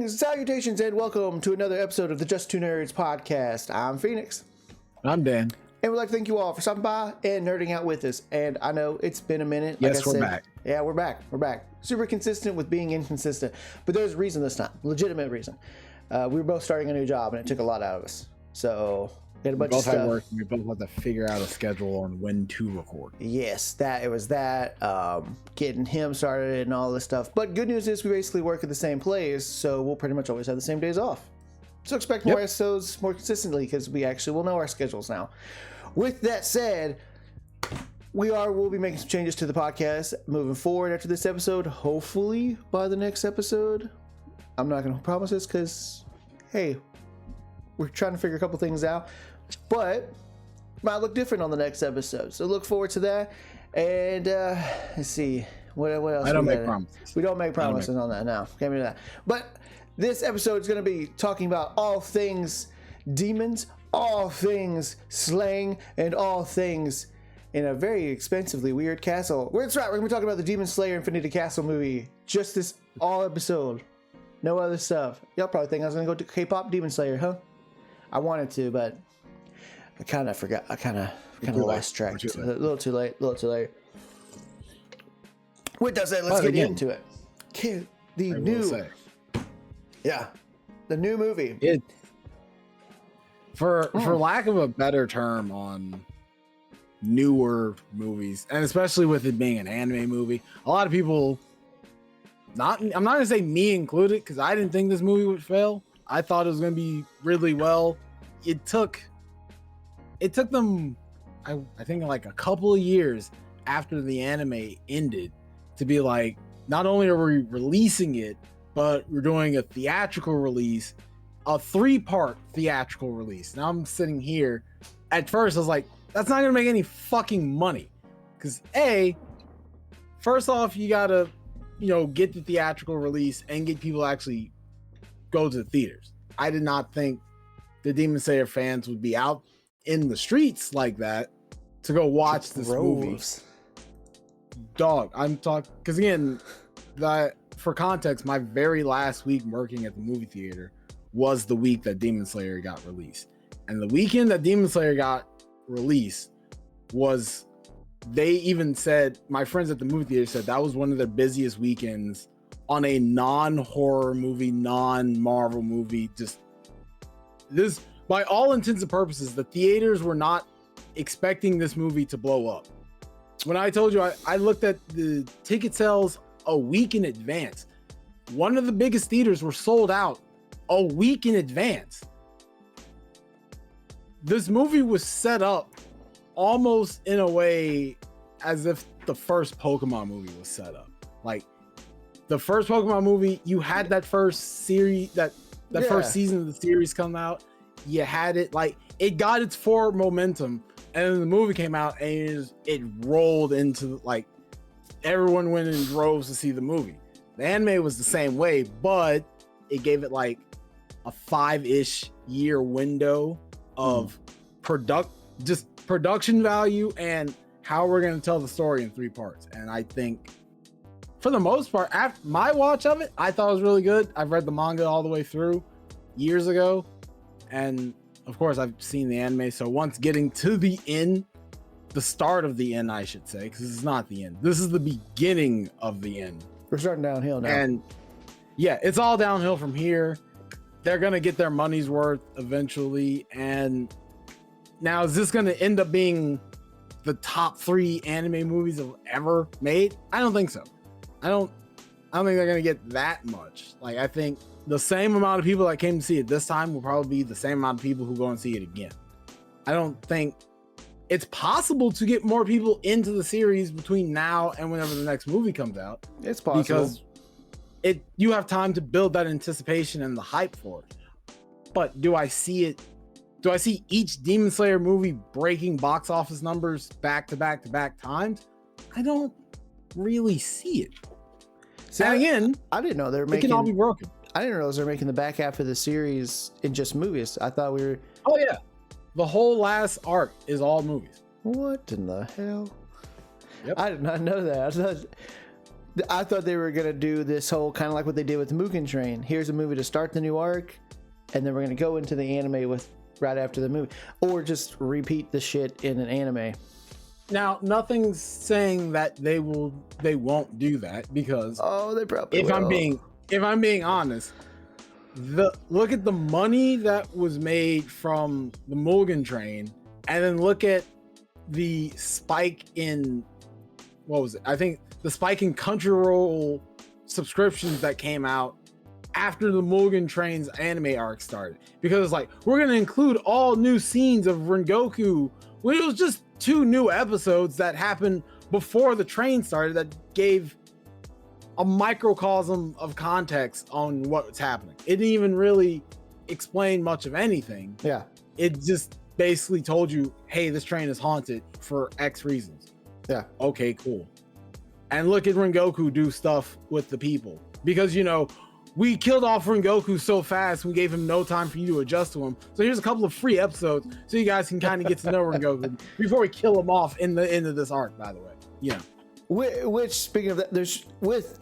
Greetings, salutations, and welcome to another episode of the Just Two Nerds podcast. I'm Phoenix. I'm Dan. And we'd like to thank you all for stopping by and nerding out with us. And I know it's been a minute. Yes, we're back. Yeah, we're back. We're back. Super consistent with being inconsistent. But there's a reason this time. Legitimate reason. We were both starting a new job and it took a lot out of us. So we had a bunch of stuff. We both had work and we both had to figure out a schedule on when to record. Yes, it was that. Getting him started and all this stuff. But good news is we basically work at the same place, so we'll pretty much always have the same days off. So expect more episodes more consistently because we actually will know our schedules now. With that said, we'll be making some changes to the podcast moving forward after this episode. Hopefully by the next episode. I'm not going to promise this because, hey, we're trying to figure a couple things out. But it might look different on the next episode. So look forward to that. And let's see. What else? I don't make promises. We don't make promises on that. No, can't do that. But this episode is going to be talking about all things demons, all things slaying, and all things in a very expensively weird castle. That's right, we're going to be talking about the Demon Slayer Infinity Castle movie. Just this all episode. No other stuff. Y'all probably think I was going to go to K-pop Demon Slayer, huh? I wanted to, but I kind of forgot. I kind of lost track. A little too late. With that said, let's get into it. The new movie. For lack of a better term on newer movies, and especially with it being an anime movie, a lot of people, I'm not gonna say me included, because I didn't think this movie would fail. I thought it was gonna be really well. It took them, I think, like a couple of years after the anime ended to be like, not only are we releasing it, but we're doing a theatrical release, a 3-part theatrical release. Now I'm sitting here. At first I was like, that's not gonna make any fucking money, because first off, you gotta get the theatrical release and get people to actually go to the theaters. I did not think the Demon Slayer fans would be out in the streets like that to go watch this movie. Dog, I'm talking, because again, for context, my very last week working at the movie theater was the week that Demon Slayer got released. And the weekend that Demon Slayer got released was, they even said, my friends at the movie theater said that was one of their busiest weekends on a non-horror movie, non-Marvel movie. Just this, by all intents and purposes, the theaters were not expecting this movie to blow up. When I told you, I looked at the ticket sales a week in advance. One of the biggest theaters were sold out a week in advance. This movie was set up almost in a way as if the first Pokemon movie was set up. Like the first Pokemon movie, you had that first series, that first season of the series come out. You had it, like, it got its forward momentum, and then the movie came out and it rolled into, like, everyone went in droves to see the movie. The anime was the same way, but it gave it like a 5-ish year window of production value and how we're going to tell the story in 3 parts. And I think for the most part, after my watch of it, I thought it was really good. I've read the manga all the way through years ago, and of course I've seen the anime. So once getting to the end, the start of the end, I should say, because this is not the end, this is the beginning of the end. We're starting downhill now, and yeah, it's all downhill from here. They're gonna get their money's worth eventually. And now, is this gonna end up being the top 3 anime movies I've ever made? I don't think so. I don't think they're gonna get that much. Like, I think the same amount of people that came to see it this time will probably be the same amount of people who go and see it again. I don't think it's possible to get more people into the series between now and whenever the next movie comes out. It's possible, because you have time to build that anticipation and the hype for it. But do I see each Demon Slayer movie breaking box office numbers back to back to back times? I don't really see it. See, and again, I didn't know they were making. It can all be broken. I didn't realize they were making the back half of the series in just movies. I thought we were. Oh yeah, the whole last arc is all movies. What in the hell? Yep. I did not know that. I thought they were gonna do this whole kind of like what they did with Mugen Train. Here's a movie to start the new arc, and then we're gonna go into the anime with right after the movie, or just repeat the shit in an anime. Now, nothing's saying that they won't do that, because They probably if will. I'm being honest, look at the money that was made from the Mugen Train, and then look at the spike in, what was it? I think the spike in Crunchyroll subscriptions that came out after the Mugen Train's anime arc started, because it's like, we're going to include all new scenes of Rengoku, when it was just 2 new episodes that happened before the train started that gave a microcosm of context on what's happening. It didn't even really explain much of anything. Yeah. It just basically told you, hey, this train is haunted for X reasons. Yeah. Okay, cool. And look at Rengoku do stuff with the people, because, you know, we killed off Rengoku so fast, we gave him no time for you to adjust to him. So here's a couple of free episodes so you guys can kind of get to know Rengoku before we kill him off in the end of this arc, by the way. Yeah. Which, speaking of that, there's with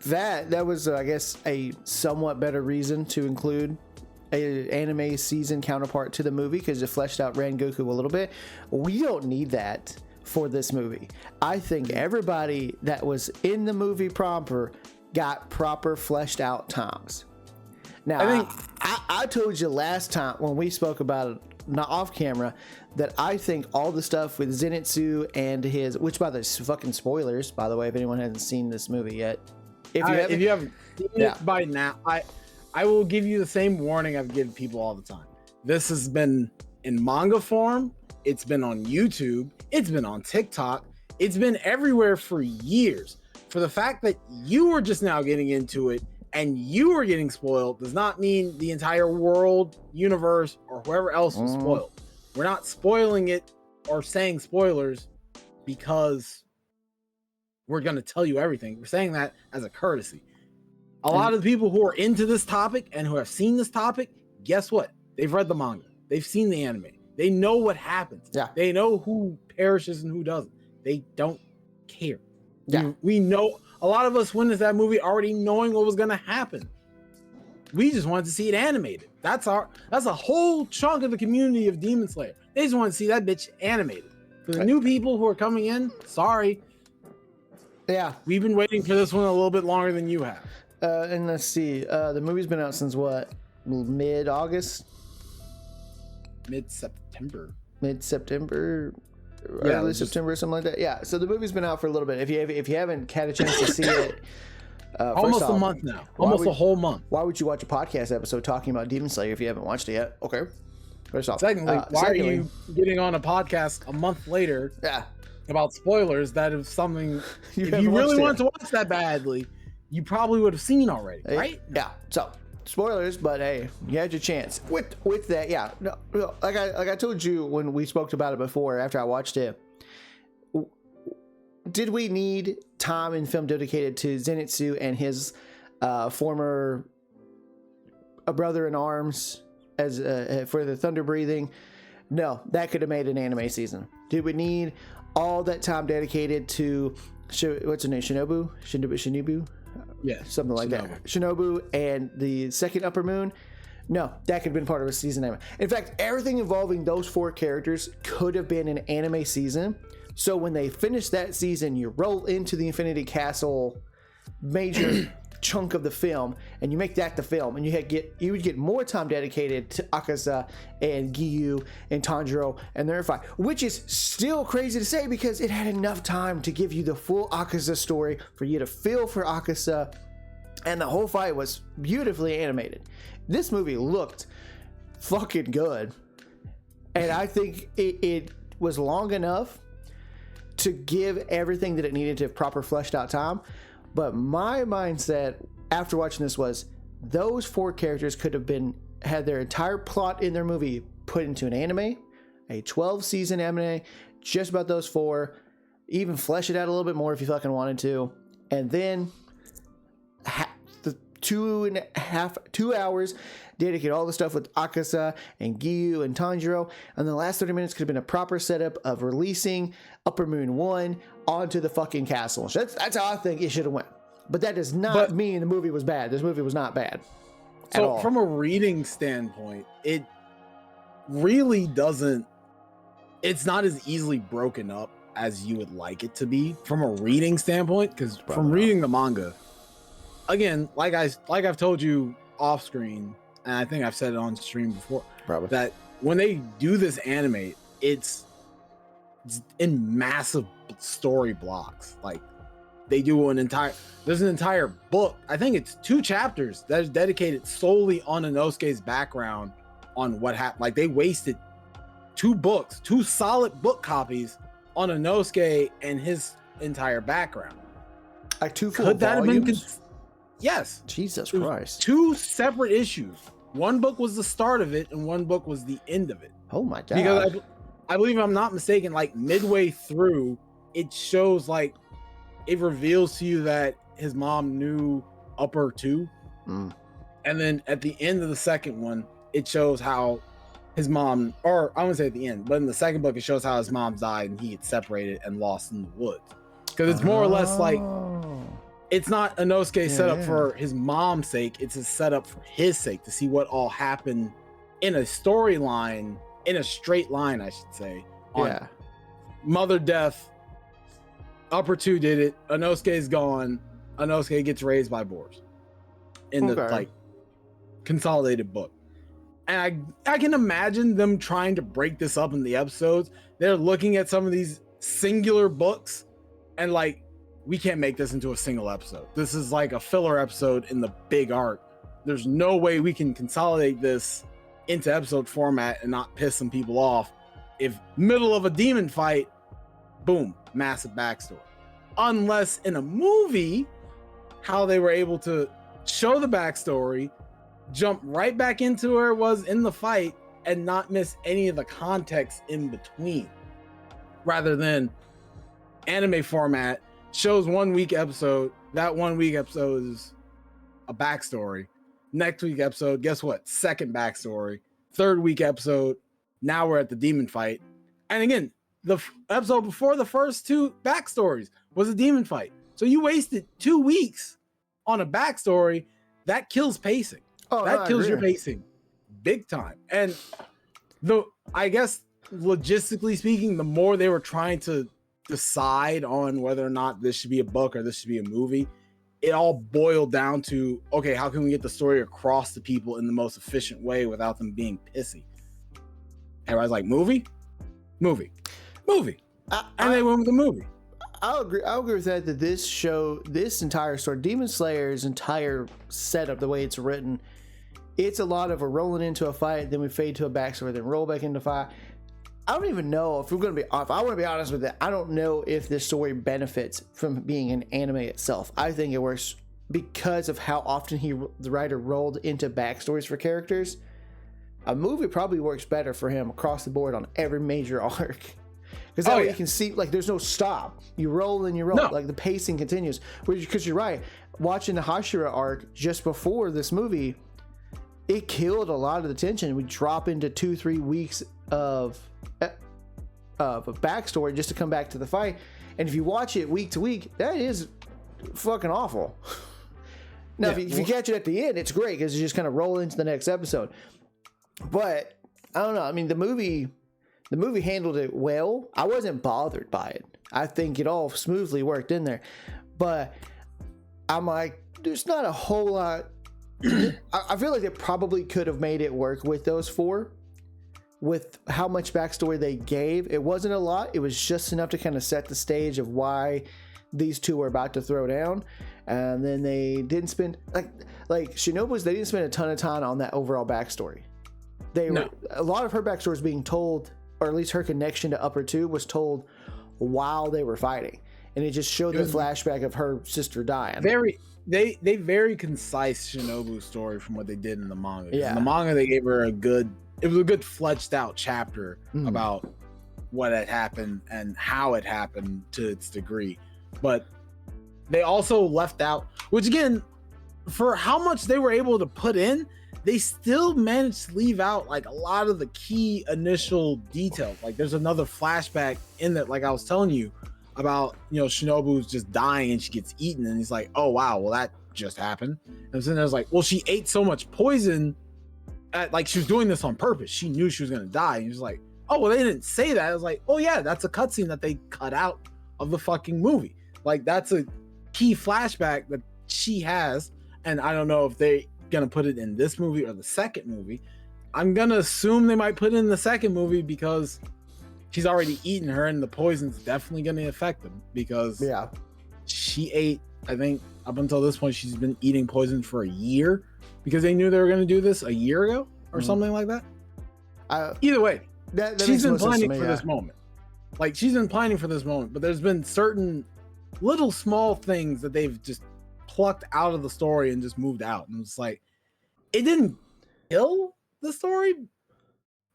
that was I guess a somewhat better reason to include a anime season counterpart to the movie, because it fleshed out Rengoku a little bit. We don't need that for this movie. I think everybody that was in the movie proper got proper fleshed out times. Now, I told you last time when we spoke about it, not off camera, that I think all the stuff with Zenitsu and his, which by the fucking spoilers, by the way, if anyone hasn't seen this movie yet, if you haven't seen it by now, I will give you the same warning I've given people all the time. This has been in manga form. It's been on YouTube. It's been on TikTok. It's been everywhere for years. For the fact that you were just now getting into it and you were getting spoiled does not mean the entire world, universe, or whoever else was spoiled. We're not spoiling it or saying spoilers because we're going to tell you everything. We're saying that as a courtesy. A lot of the people who are into this topic and who have seen this topic, guess what? They've read the manga. They've seen the anime. They know what happens. Yeah. They know who perishes and who doesn't. They don't care. Yeah. We know, a lot of us went into that movie already knowing what was going to happen. We just wanted to see it animated. That's a whole chunk of the community of Demon Slayer. They just want to see that bitch animated. For the new people who are coming in, sorry. Yeah. We've been waiting for this one a little bit longer than you have. And let's see. The movie's been out since what? Mid-August? Mid-September. Early September, something like that. Yeah. So the movie's been out for a little bit. If you haven't had a chance to see it, almost a month now. Almost a whole month. Why would you watch a podcast episode talking about Demon Slayer if you haven't watched it yet? Okay. First off. Secondly, why are you getting on a podcast a month later? Yeah. About spoilers that is something if you really want to watch that badly, you probably would have seen already, right? Yeah. So spoilers, but hey, you had your chance. With that, yeah. No, like I told you when we spoke about it before, after I watched it, did we need time in film dedicated to Zenitsu and his former brother in arms as for the thunder breathing? No, that could have made an anime season. Did we need all that time dedicated to what's her name? Shinobu? Yeah, something like that. Shinobu and the second Upper Moon. No, that could have been part of a season anime. In fact, everything involving those 4 characters could have been an anime season. So when they finish that season, you roll into the Infinity Castle major chunk of the film, and you make that the film, and you would get more time dedicated to Akaza and Giyu and Tanjiro and their fight, which is still crazy to say because it had enough time to give you the full Akaza story for you to feel for Akaza, and the whole fight was beautifully animated. This movie looked fucking good, and I think it was long enough to give everything that it needed to have proper fleshed out time. But my mindset after watching this was those 4 characters could have had their entire plot in their movie put into an anime, a 12-season anime, just about those 4, even flesh it out a little bit more if you fucking wanted to, and then 2 hours, dedicate all the stuff with Akasa and Giyu and Tanjiro, and the last 30 minutes could have been a proper setup of releasing Upper Moon 1 onto the fucking castle. That's how I think it should have went. But that does not mean the movie was bad. This movie was not bad. So from a reading standpoint, it really doesn't, it's not as easily broken up as you would like it to be from a reading standpoint, because from reading the manga, again, like I've told you off screen, and I think I've said it on stream before, that when they do this anime, it's in massive story blocks. Like they do there's an entire book, I think it's 2 chapters that is dedicated solely on Inosuke's background, on what happened. Like they wasted 2 solid book copies on Inosuke and his entire background. Like 2 full volumes? Yes. Jesus Christ. 2 separate issues. One book was the start of it and one book was the end of it. Oh my God. Because I believe, if I'm not mistaken, like midway through, it shows, like, it reveals to you that his mom knew Upper 2. And then at the end of the second one, it shows how his mom, or I wouldn't say at the end, but in the second book, it shows how his mom died and he had separated and lost in the woods. Because it's more or less like, it's not Inosuke set up for his mom's sake. It's a setup for his sake, to see what all happened in a storyline, in a straight line, I should say. On mother death, Upper 2 did it. Inosuke's gone. Inosuke gets raised by boars in the like consolidated book. And I can imagine them trying to break this up in the episodes. They're looking at some of these singular books and like, we can't make this into a single episode. This is like a filler episode in the big arc. There's no way we can consolidate this into episode format and not piss some people off. If middle of a demon fight, boom, massive backstory. Unless in a movie, how they were able to show the backstory, jump right back into where it was in the fight, and not miss any of the context in between. Rather than anime format, shows 1 week episode, that 1 week episode is a backstory. Next week episode, guess what? Second backstory. Third week episode, now we're at the demon fight. And again, the episode before the first 2 backstories was a demon fight. So you wasted 2 weeks on a backstory. That kills pacing. That kills your pacing big time. And I guess logistically speaking, the more they were trying to decide on whether or not this should be a book or this should be a movie, it all boiled down to, okay, how can we get the story across to people in the most efficient way without them being pissy? Everybody's like, movie. And they went with the movie. I'll agree with that this entire story, Demon Slayer's entire setup, the way it's written, it's a lot of a rolling into a fight, then we fade to a backstory, then roll back into fight. I don't even know if we're going to be off. I want to be honest with it. I don't know if this story benefits from being an anime itself. I think it works because of how often the writer rolled into backstories for characters. A movie probably works better for him across the board on every major arc. Because that way you can see, like, there's no stop. You roll and you roll. No. Like, the pacing continues. Because you're right. Watching the Hashira arc just before this movie, it killed a lot of the tension. We drop into 2-3 weeks of a backstory just to come back to the fight. And if you watch it week to week, that is fucking awful. Now, if you catch it at the end, it's great because you just kind of roll into the next episode. But I don't know. I mean, the movie handled it well. I wasn't bothered by it. I think it all smoothly worked in there. But I'm like, there's not a whole lot. I feel like they probably could have made it work with those 4. With how much backstory they gave. It wasn't a lot. It was just enough to kind of set the stage of why these 2 were about to throw down. And then they didn't spend, like Shinobu's, they didn't spend a ton of time on that overall backstory. A lot of her backstory is being told, or at least her connection to Upper 2 was told while they were fighting. And it just showed the flashback of her sister dying. They very concise Shinobu story from what they did in the manga. Yeah. In the manga, they gave her it was a good fleshed out chapter about what had happened and how it happened to its degree. But they also left out, which again, for how much they were able to put in, they still managed to leave out like a lot of the key initial details. Like there's another flashback in that, like I was telling you about, Shinobu's just dying and she gets eaten, and he's like, oh wow, well that just happened. And then there's like, well, she ate so much poison, like she was doing this on purpose. She knew she was gonna die. And he was like, oh well, they didn't say that. I was like, oh yeah, that's a cutscene that they cut out of the fucking movie. Like that's a key flashback that she has, and I don't know if they gonna put it in this movie or the second movie. I'm gonna assume they might put it in the second movie because she's already eaten her, and the poison's definitely gonna affect them because she ate, I think up until this point she's been eating poison for a year because they knew they were gonna do this a year ago or something like that. Either way, that she's been planning for this moment. Like she's been planning for this moment, but there's been certain little small things that they've just plucked out of the story and just moved out, and it's like it didn't kill the story.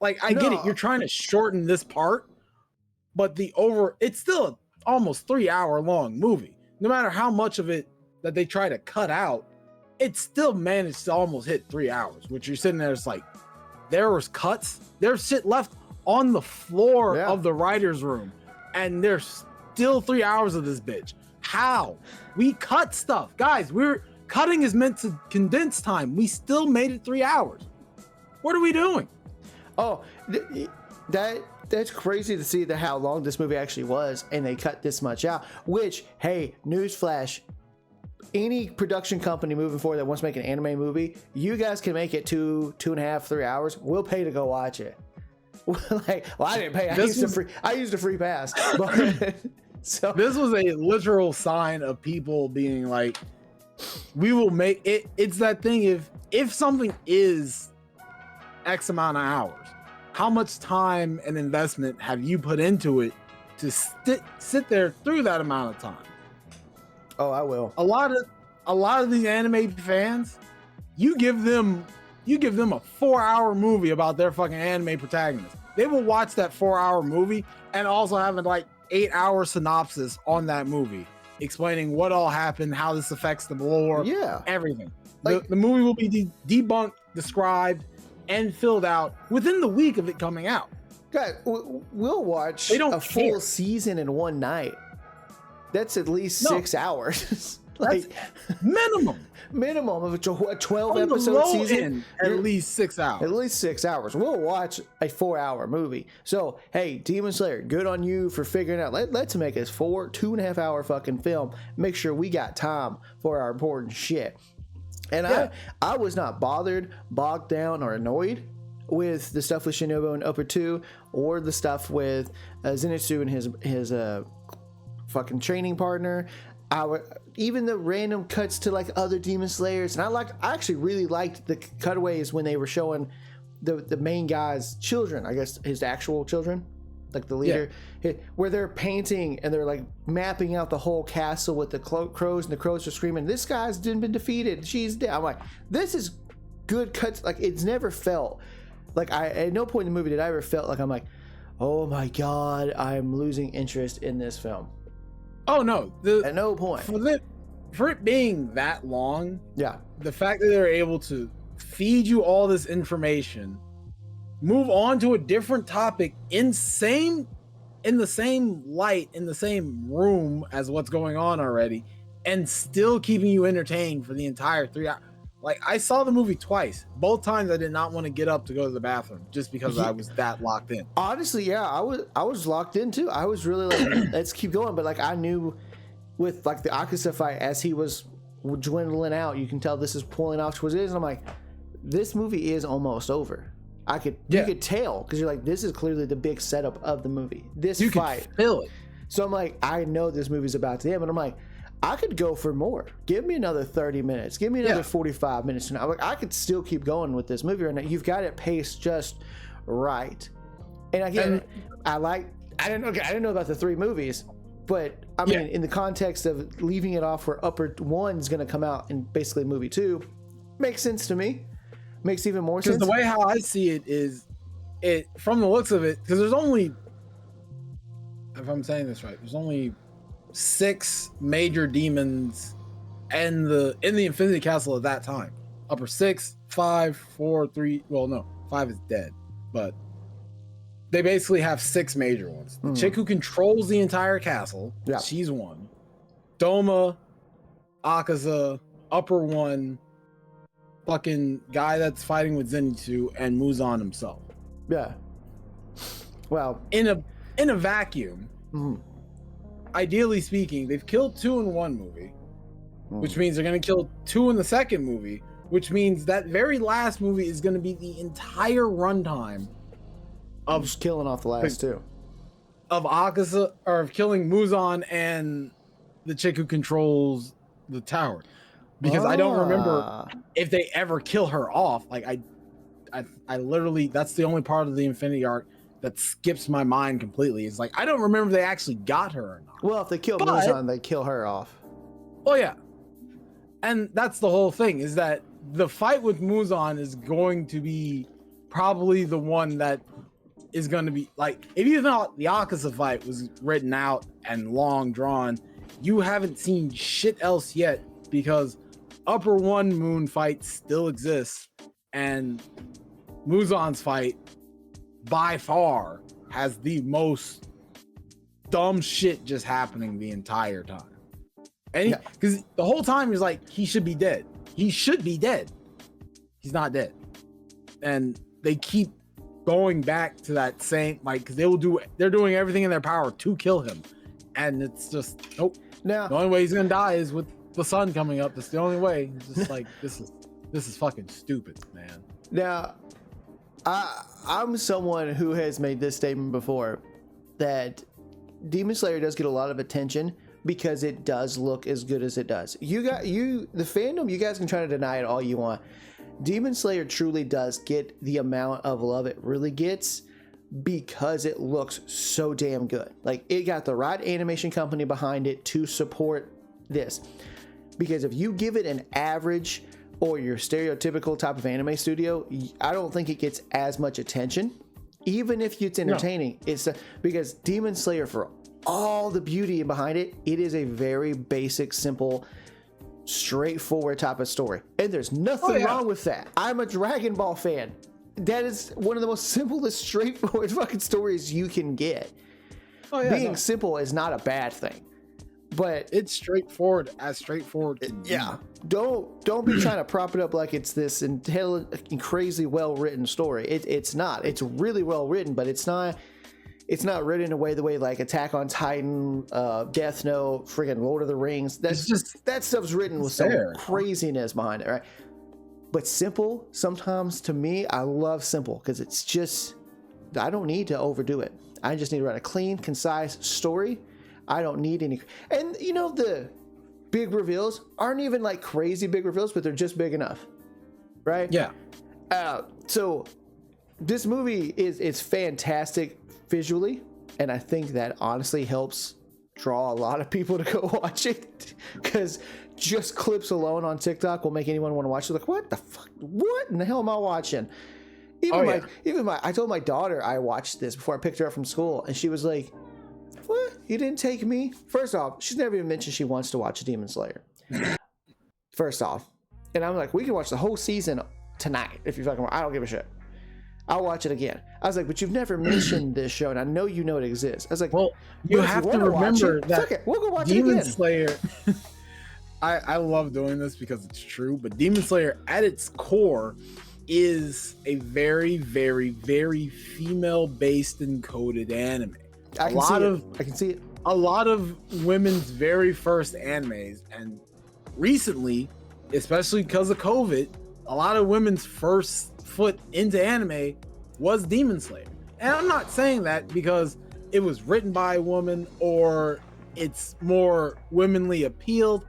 Like I get it, you're trying to shorten this part, but it's still an almost 3-hour long movie. No matter how much of it that they try to cut out, it still managed to almost hit 3 hours, which you're sitting there, it's like there was cuts, there's shit left on the floor of the writer's room, and there's still 3 hours of this bitch. How? We cut stuff, guys. Cutting is meant to condense time. We still made it 3 hours. What are we doing? Oh, that's crazy to see how long this movie actually was, and they cut this much out. Which, hey, newsflash: any production company moving forward that wants to make an anime movie, you guys can make it 2.5, 3 hours. We'll pay to go watch it. Like, well, I didn't pay. I used a free pass. But, so this was a literal sign of people being like, we will make it. It's that thing. If something is X amount of hours, how much time and investment have you put into it to sit there through that amount of time? Oh, I will. A lot of these anime fans, you give them a 4-hour movie about their fucking anime protagonist. They will watch that 4-hour movie and also have a like 8-hour synopsis on that movie explaining what all happened, how this affects the lore, everything. Like, the movie will be debunked, described, and filled out within the week of it coming out. God, we'll watch a full season in one night. That's at least 6 hours. Like minimum of a 12 episode season. At least 6 hours. At least 6 hours. We'll watch a 4-hour movie. So hey, Demon Slayer, good on you for figuring out. Let's make this 2.5 hour fucking film. Make sure we got time for our important shit. And I was not bogged down, or annoyed with the stuff with Shinobu and Upper 2, or the stuff with Zenitsu and his fucking training partner. Even the random cuts to like other Demon Slayers, and I actually really liked the cutaways when they were showing the main guy's children, I guess his actual children, like the leader, where they're painting and they're like mapping out the whole castle with the crows, and the crows are screaming, "This guy's been defeated, she's dead." I'm like, this is good cuts. Like, it's never felt like at no point in the movie did I ever felt like I'm like, oh my god, I'm losing interest in this film. Oh no! At no point. For it being that long, the fact that they're able to feed you all this information, move on to a different topic in the same light, in the same room as what's going on already, and still keeping you entertained for the entire 3 hours. Like, I saw the movie twice. Both times I did not want to get up to go to the bathroom just because I was that locked in. Honestly, I was locked in too. I was really like, let's keep going. But like, I knew with like the Akaza fight, as he was dwindling out, you can tell this is pulling off towards it. And I'm like, this movie is almost over. You could tell, because you're like, this is clearly the big setup of the movie. This fight. Could feel it. So I'm like, I know this movie's about to end, but I'm like, I could go for more. Give me another 30 minutes. Give me another 45 minutes. And I could still keep going with this movie right now. You've got it paced just right. And again, I didn't know about the 3 movies, but I mean, in the context of leaving it off where Upper 1's going to come out in basically movie 2, makes sense to me. Makes even more sense. Because the way how I see it is, from the looks of it, because there's only, if I'm saying this right, there's only 6 major demons and in the Infinity Castle at that time. Upper 6, 5, 4, 3. Well, no, 5 is dead, but they basically have 6 major ones. The chick who controls the entire castle, she's one. Doma, Akaza, Upper 1, fucking guy that's fighting with Zenitsu, and Muzan himself. Yeah. Well, in a vacuum, ideally speaking, they've killed 2 in one movie, which means they're going to kill 2 in the second movie, which means that very last movie is going to be the entire runtime of just killing off the last 2 of Akaza, or of killing Muzan and the chick who controls the tower, because I don't remember if they ever kill her off. Like I literally, that's the only part of the Infinity arc that skips my mind completely. It's like I don't remember if they actually got her or not. Well, if they kill Muzan, they kill her off. Oh yeah, and that's the whole thing, is that the fight with Muzan is going to be probably the one that is going to be like, if you thought the Akaza fight was written out and long drawn, you haven't seen shit else yet, because Upper 1 Moon fight still exists, and Muzan's fight by far has the most dumb shit just happening the entire time. And because the whole time he's like, he should be dead. He should be dead. He's not dead. And they keep going back to that same, like, because they're doing everything in their power to kill him. And it's just, nope. Now, the only way he's gonna die is with the sun coming up. That's the only way. It's just like, this is fucking stupid, man. Now, I'm someone who has made this statement before, that Demon Slayer does get a lot of attention because it does look as good as it does. The fandom, you guys can try to deny it all you want. Demon Slayer truly does get the amount of love it really gets because it looks so damn good. Like, it got the right animation company behind it to support this. Because if you give it an average or your stereotypical type of anime studio, I don't think it gets as much attention, even if it's entertaining. No. It's because Demon Slayer, for all the beauty behind it, it is a very basic, simple, straightforward type of story, and there's nothing wrong with that. I'm a Dragon Ball fan. That is one of the most simplest, straightforward fucking stories you can get. Being simple is not a bad thing, but it's straightforward as straightforward can be. Don't be trying to prop it up like it's this crazy well written story. It's not. It's really well written, but it's not written in a way like Attack on Titan, Death Note, friggin' Lord of the Rings. That stuff's written with some craziness behind it, right? But simple, sometimes, to me, I love simple because it's just, I don't need to overdo it. I just need to write a clean, concise story. I don't need any, and the big reveals aren't even like crazy big reveals, but they're just big enough, right? Yeah. So this movie is fantastic visually, and I think that honestly helps draw a lot of people to go watch it, because just clips alone on TikTok will make anyone want to watch it. Like, what the fuck? What in the hell am I watching? I told my daughter I watched this before I picked her up from school, and she was like, what? You didn't take me? First off, she's never even mentioned she wants to watch Demon Slayer. First off. And I'm like, we can watch the whole season tonight if you fucking want. I don't give a shit. I'll watch it again. I was like, but you've never mentioned this show, and I know you know it exists. I was like, well, you have to remember that we'll go watch Demon it again. Slayer. I love doing this because it's true, but Demon Slayer at its core is a very, very, very female-based and coded anime. I can see it. A lot of women's very first animes, and recently, especially because of COVID, a lot of women's first foot into anime was Demon Slayer. And I'm not saying that because it was written by a woman or it's more womanly appealed.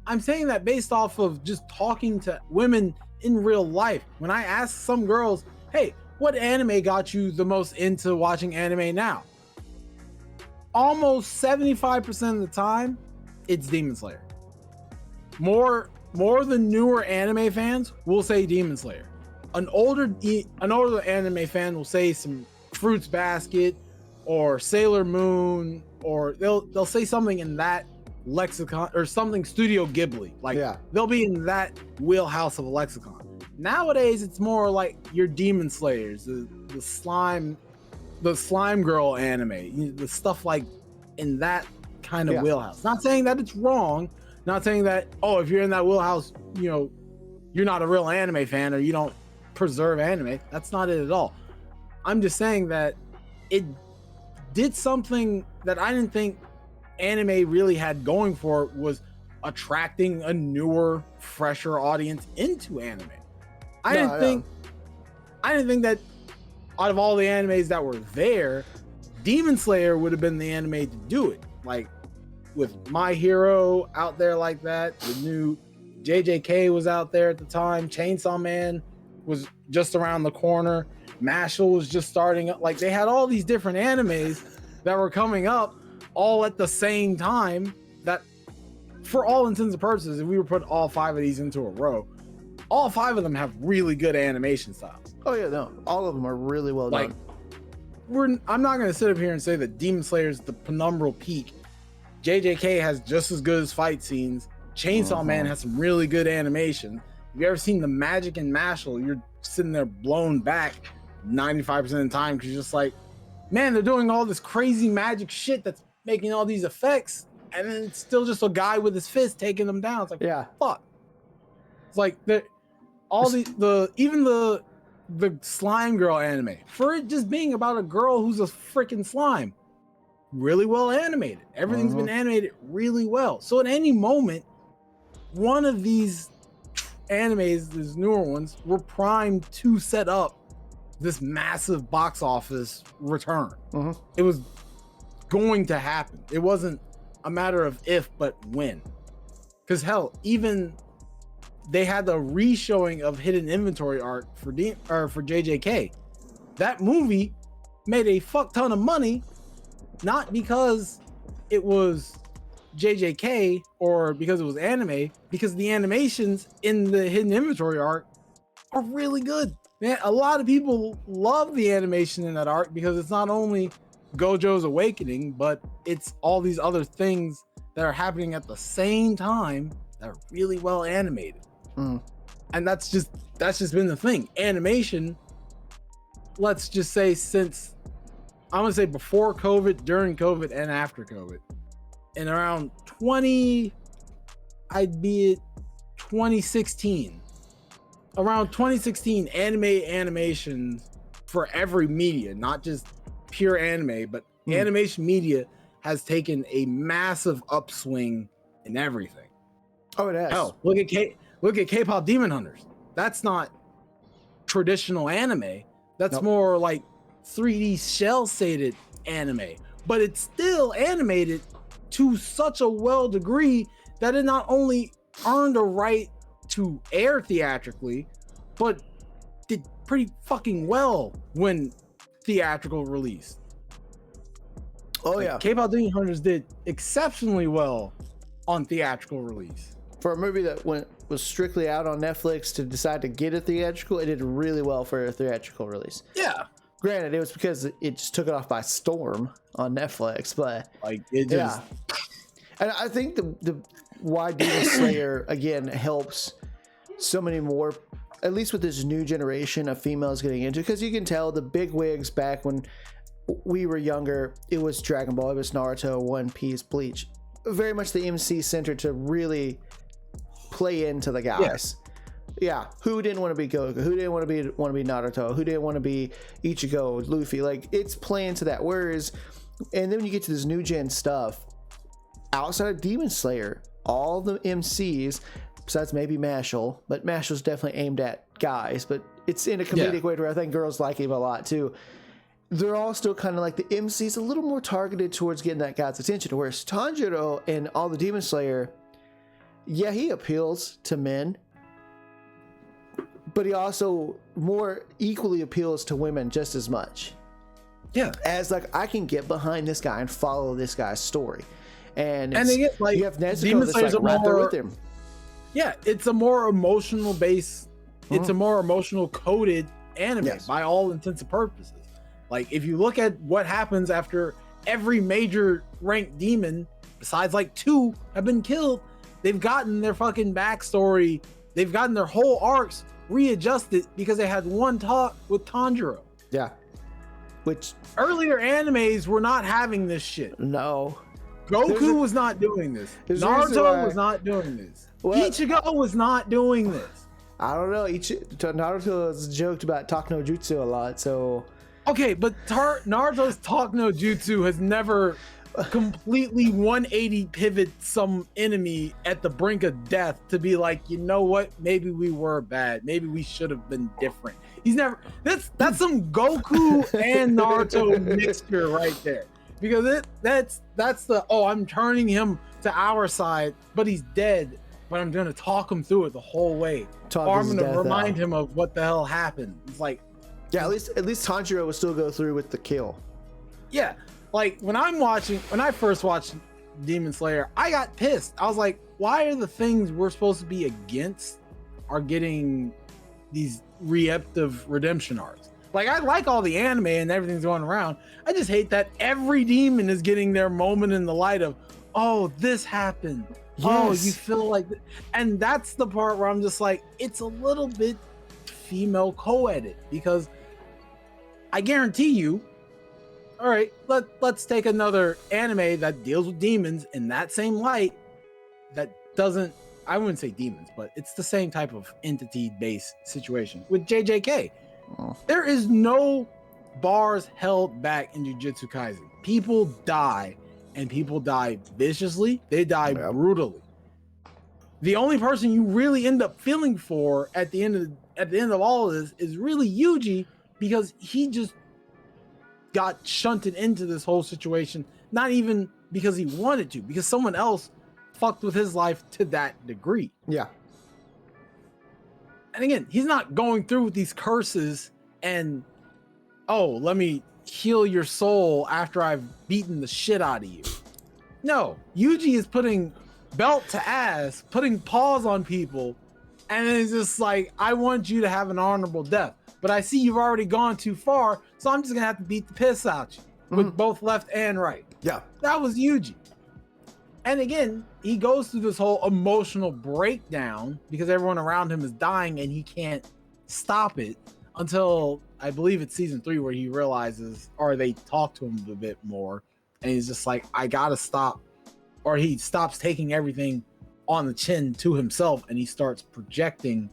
I'm saying that based off of just talking to women in real life. When I ask some girls, hey, what anime got you the most into watching anime now? Almost 75% of the time, it's Demon Slayer. More than newer anime fans will say Demon Slayer. An older anime fan will say some Fruits Basket or Sailor Moon, or they'll say something in that lexicon or something Studio Ghibli. Like they'll be in that wheelhouse of a lexicon. Nowadays, it's more like your Demon Slayers, the slime girl anime, the stuff like in that kind of wheelhouse. Not saying that it's wrong. Not saying that, oh, if you're in that wheelhouse, you're not a real anime fan or you don't preserve anime. That's not it at all. I'm just saying that it did something that I didn't think anime really had going for it, was attracting a newer, fresher audience into anime. I didn't think that out of all the animes that were there, Demon Slayer would have been the anime to do it. Like with My Hero out there like that, the new JJK was out there at the time, Chainsaw Man was just around the corner, Mashal was just starting up. Like they had all these different animes that were coming up all at the same time, that for all intents and purposes, if we were put all 5 of these into a row, all 5 of them have really good animation styles. Oh yeah, no, all of them are really well done. I'm not going to sit up here and say that Demon Slayer is the penumbral peak. JJK has just as good as fight scenes. Chainsaw Man has some really good animation. If you ever seen the magic in Mashal, you're sitting there blown back 95% of the time because you're just like, man, they're doing all this crazy magic shit that's making all these effects, and then it's still just a guy with his fist taking them down. It's like, fuck. It's like even the slime girl anime, for it just being about a girl who's a freaking slime, really well animated. Everything's been animated really well. So at any moment, one of these animes, these newer ones, were primed to set up this massive box office return. It was going to happen. It wasn't a matter of if, but when. Because hell, even they had the re-showing of Hidden Inventory art for JJK. That movie made a fuck ton of money, not because it was JJK or because it was anime, because the animations in the Hidden Inventory art are really good. Man, a lot of people love the animation in that art because it's not only Gojo's awakening, but it's all these other things that are happening at the same time that are really well animated. And that's just been the thing. Animation, let's just say since, I'm gonna say before COVID, during COVID, and after COVID, and around 2016, around 2016, animation for every media, not just pure anime, but animation media has taken a massive upswing in everything. Oh, it has. Hell, look at K-pop Demon Hunters. That's not traditional anime. That's more like 3D cel-shaded anime, but it's still animated to such a well degree that it not only earned a right to air theatrically, but did pretty fucking well when theatrical release. Oh yeah, K-pop Demon Hunters did exceptionally well on theatrical release. For a movie that was strictly out on Netflix to decide to get a theatrical, it did really well for a theatrical release. Yeah. Granted, it was because it just took it off by storm on Netflix, but like it just. Yeah. And I think the why Demon Slayer again helps so many more, at least with this new generation of females getting into, because you can tell the big wigs back when we were younger, it was Dragon Ball, it was Naruto, One Piece, Bleach, very much the MC center to really play into the guys. Yeah, who didn't want to be Goku? Who didn't want to be Naruto? Who didn't want to be Ichigo, Luffy? Like, it's playing to that. Whereas, and then when you get to this new gen stuff, outside of Demon Slayer, all the MCs, besides maybe Mashal, but Mashal's definitely aimed at guys, but it's in a comedic way where I think girls like him a lot too. They're all still kind of like the MCs, a little more targeted towards getting that guy's attention. Whereas Tanjiro and all the Demon Slayer, yeah, he appeals to men, but he also more equally appeals to women just as much. Yeah, as like, I can get behind this guy and follow this guy's story, and they get, like, you have Nezuko that's like right there with him. Yeah, it's a more emotional base. It's a more emotional coded anime by all intents and purposes. Like, if you look at what happens after every major ranked demon besides like 2 have been killed, they've gotten their fucking backstory, they've gotten their whole arcs readjusted because they had one talk with Tanjiro. Yeah. Which earlier animes were not having this shit. No. Goku was not doing this. Naruto was not doing this. Ichigo was not doing this. I don't know. Naruto has joked about talk no jutsu a lot, so. Okay, but Naruto's talk no jutsu has never completely 180 pivot some enemy at the brink of death to be like, you know what? Maybe we were bad. Maybe we should have been different. He's never. That's some Goku and Naruto mixture right there. Because that's the I'm turning him to our side, but he's dead. But I'm gonna talk him through it the whole way. Or I'm gonna remind him of what the hell happened. It's like, yeah, at least Tanjiro will still go through with the kill. Yeah, like when I first watched Demon Slayer, I got pissed. I was like, why are the things we're supposed to be against are getting these reactive redemption arcs? Like, I like all the anime and everything's going around. I just hate that every demon is getting their moment in the light of, oh, this happened. Yes. Oh, you feel like, and that's the part where I'm just like, it's a little bit female co-edit, because I guarantee you, all right, let's take another anime that deals with demons in that same light that doesn't, I wouldn't say demons, but it's the same type of entity-based situation with JJK. Oh. There is no bars held back in Jujutsu Kaisen. People die, and people die viciously. They die brutally. The only person you really end up feeling for at the end of all of this is really Yuji, because he just got shunted into this whole situation, not even because he wanted to, because someone else fucked with his life to that degree. Yeah. And again, he's not going through with these curses and, oh, let me heal your soul after I've beaten the shit out of you. No, Yuji is putting belt to ass, putting paws on people, and it's just like, I want you to have an honorable death, but I see you've already gone too far, so I'm just gonna have to beat the piss out you with both left and right. Yeah. That was Yuji. And again, he goes through this whole emotional breakdown because everyone around him is dying and he can't stop it until I believe it's season 3 where he realizes, or they talk to him a bit more, and he's just like, I gotta stop. Or he stops taking everything on the chin to himself and he starts projecting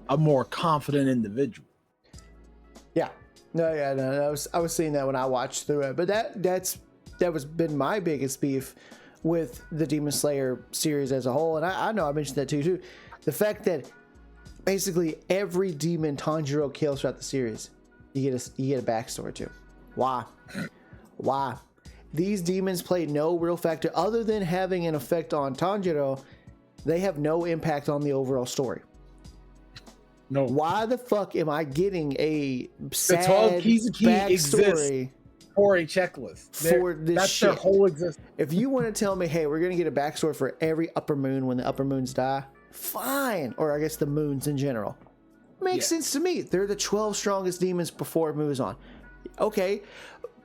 a more confident individual. Yeah. No, I was seeing that when I watched through it. But that was been my biggest beef with the Demon Slayer series as a whole. And I know I mentioned that too. The fact that basically every demon Tanjiro kills throughout the series, you get a backstory to. Why? These demons play no real factor other than having an effect on Tanjiro. They have no impact on the overall story. No. Why the fuck am I getting a sad the 12 keys of key backstory for a checklist for this that's shit? Their whole existence. If you want to tell me, hey, we're gonna get a backstory for every upper moon when the upper moons die, fine. Or I guess the moons in general. Makes sense to me. They're the 12 strongest demons before it moves on. Okay,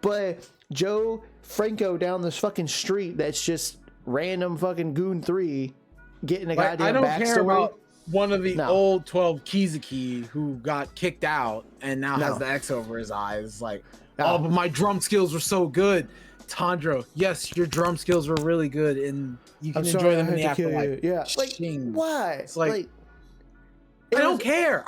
but Joe Franco down this fucking street that's just random fucking Goon 3 getting a goddamn backstory. I don't care about one of the old 12 Kizuki who got kicked out and now has the X over his eyes. Like, oh, but my drum skills were so good. Tanjiro, yes, your drum skills were really good and you can enjoy them in the afterlife. Yeah, like, why? It's like I don't care.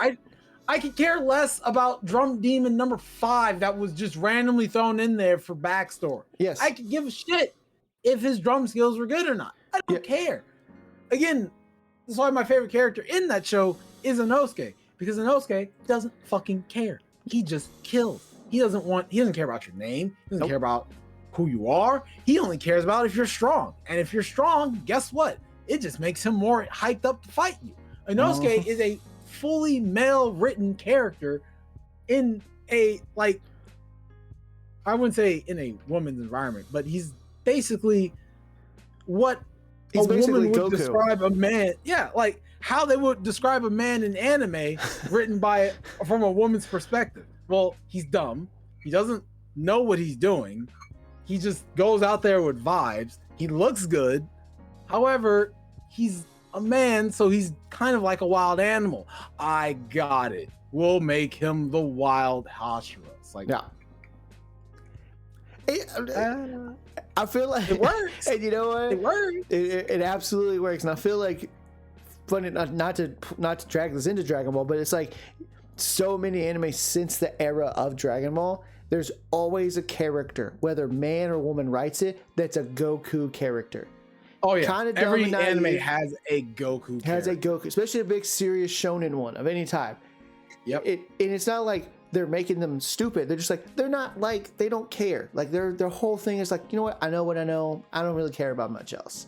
I could care less about Drum Demon number 5 that was just randomly thrown in there for backstory. Yes. I could give a shit if his drum skills were good or not. I don't care. Again, that's why my favorite character in that show is Inosuke, because Inosuke doesn't fucking care. He just kills. He doesn't care about your name. He doesn't care about who you are. He only cares about if you're strong. And if you're strong, guess what? It just makes him more hyped up to fight you. Inosuke is a fully male written character in a, like, I wouldn't say in a woman's environment, but he's basically what a woman would describe a man. Yeah, like how they would describe a man in anime written from a woman's perspective. Well, he's dumb. He doesn't know what he's doing. He just goes out there with vibes. He looks good. However, he's a man, so he's kind of like a wild animal. I got it. We'll make him the wild Hashira. It's like, Yeah. I feel like it works. And you know what? It works. It absolutely works. And I feel like, funny not to drag this into Dragon Ball, but it's like so many anime since the era of Dragon Ball, there's always a character, whether man or woman writes it, that's a Goku character. Oh yeah, Kinda every dumb and anime naive. has a Goku. Has a character. Goku, especially a big serious shonen one of any type. Yep. And it's not like they're making them stupid. They're just like, they're not like, they don't care. Like their whole thing is like, you know what? I know what I know. I don't really care about much else.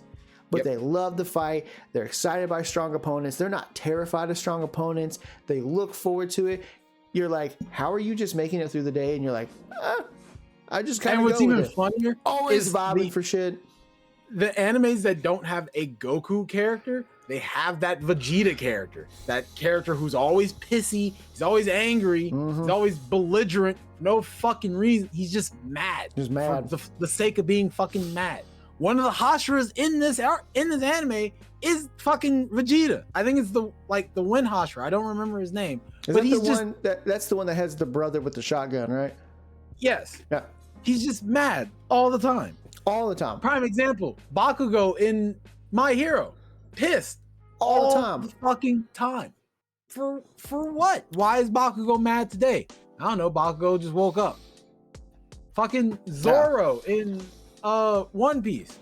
But they love the fight. They're excited by strong opponents. They're not terrified of strong opponents. They look forward to it. You're like, how are you just making it through the day? And you're like, I just kind And of what's go with even it. funnier Always is vibing for shit. the animes that don't have a Goku character, they have that Vegeta character. That character who's always pissy, he's always angry, he's always belligerent, no fucking reason. He's just mad. Just mad. For the sake of being fucking mad. One of the Hashiras in this anime is fucking Vegeta. I think it's the Wind Hashira. I don't remember his name. Is but that he's the just one that's the one that has the brother with the shotgun, right? yes. Yeah. He's just mad all the time. All the time. Prime example, Bakugo in My Hero. Pissed All the time. fucking time. For what? Why is Bakugo mad today? I don't know. Bakugo just woke up. Fucking Zoro in One Piece.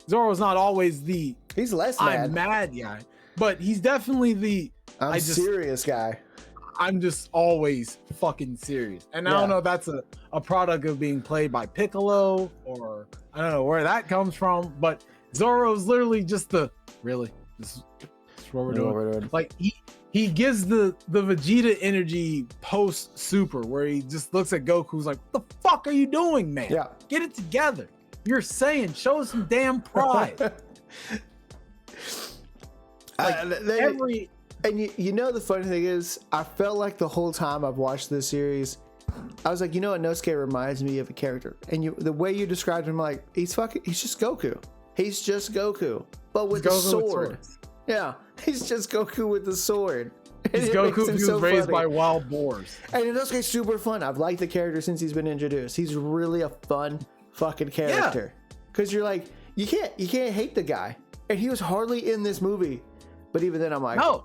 Zoro's not always the He's less mad. I'm mad guy, but he's definitely the I'm serious guy. I'm just always fucking serious. And I don't know if that's a product of being played by Piccolo, or I don't know where that comes from, but Zoro's literally just this is what we're doing. Like he gives the Vegeta energy post super, where he just looks at Goku's like, what the fuck are you doing, man? Yeah. Get it together. You're saying, show some damn pride. And you know the funny thing is, I felt like the whole time I've watched this series, I was like, you know what, Nosuke reminds me of a character. And the way you described him, like, he's just Goku. He's just Goku, but with the sword. Yeah, he's just Goku with the sword. He's Goku who's raised by wild boars. And Nosuke's super fun. I've liked the character since he's been introduced. He's really a fun fucking character. Because you're like, you can't hate the guy. And he was hardly in this movie. But even then, I'm like, no.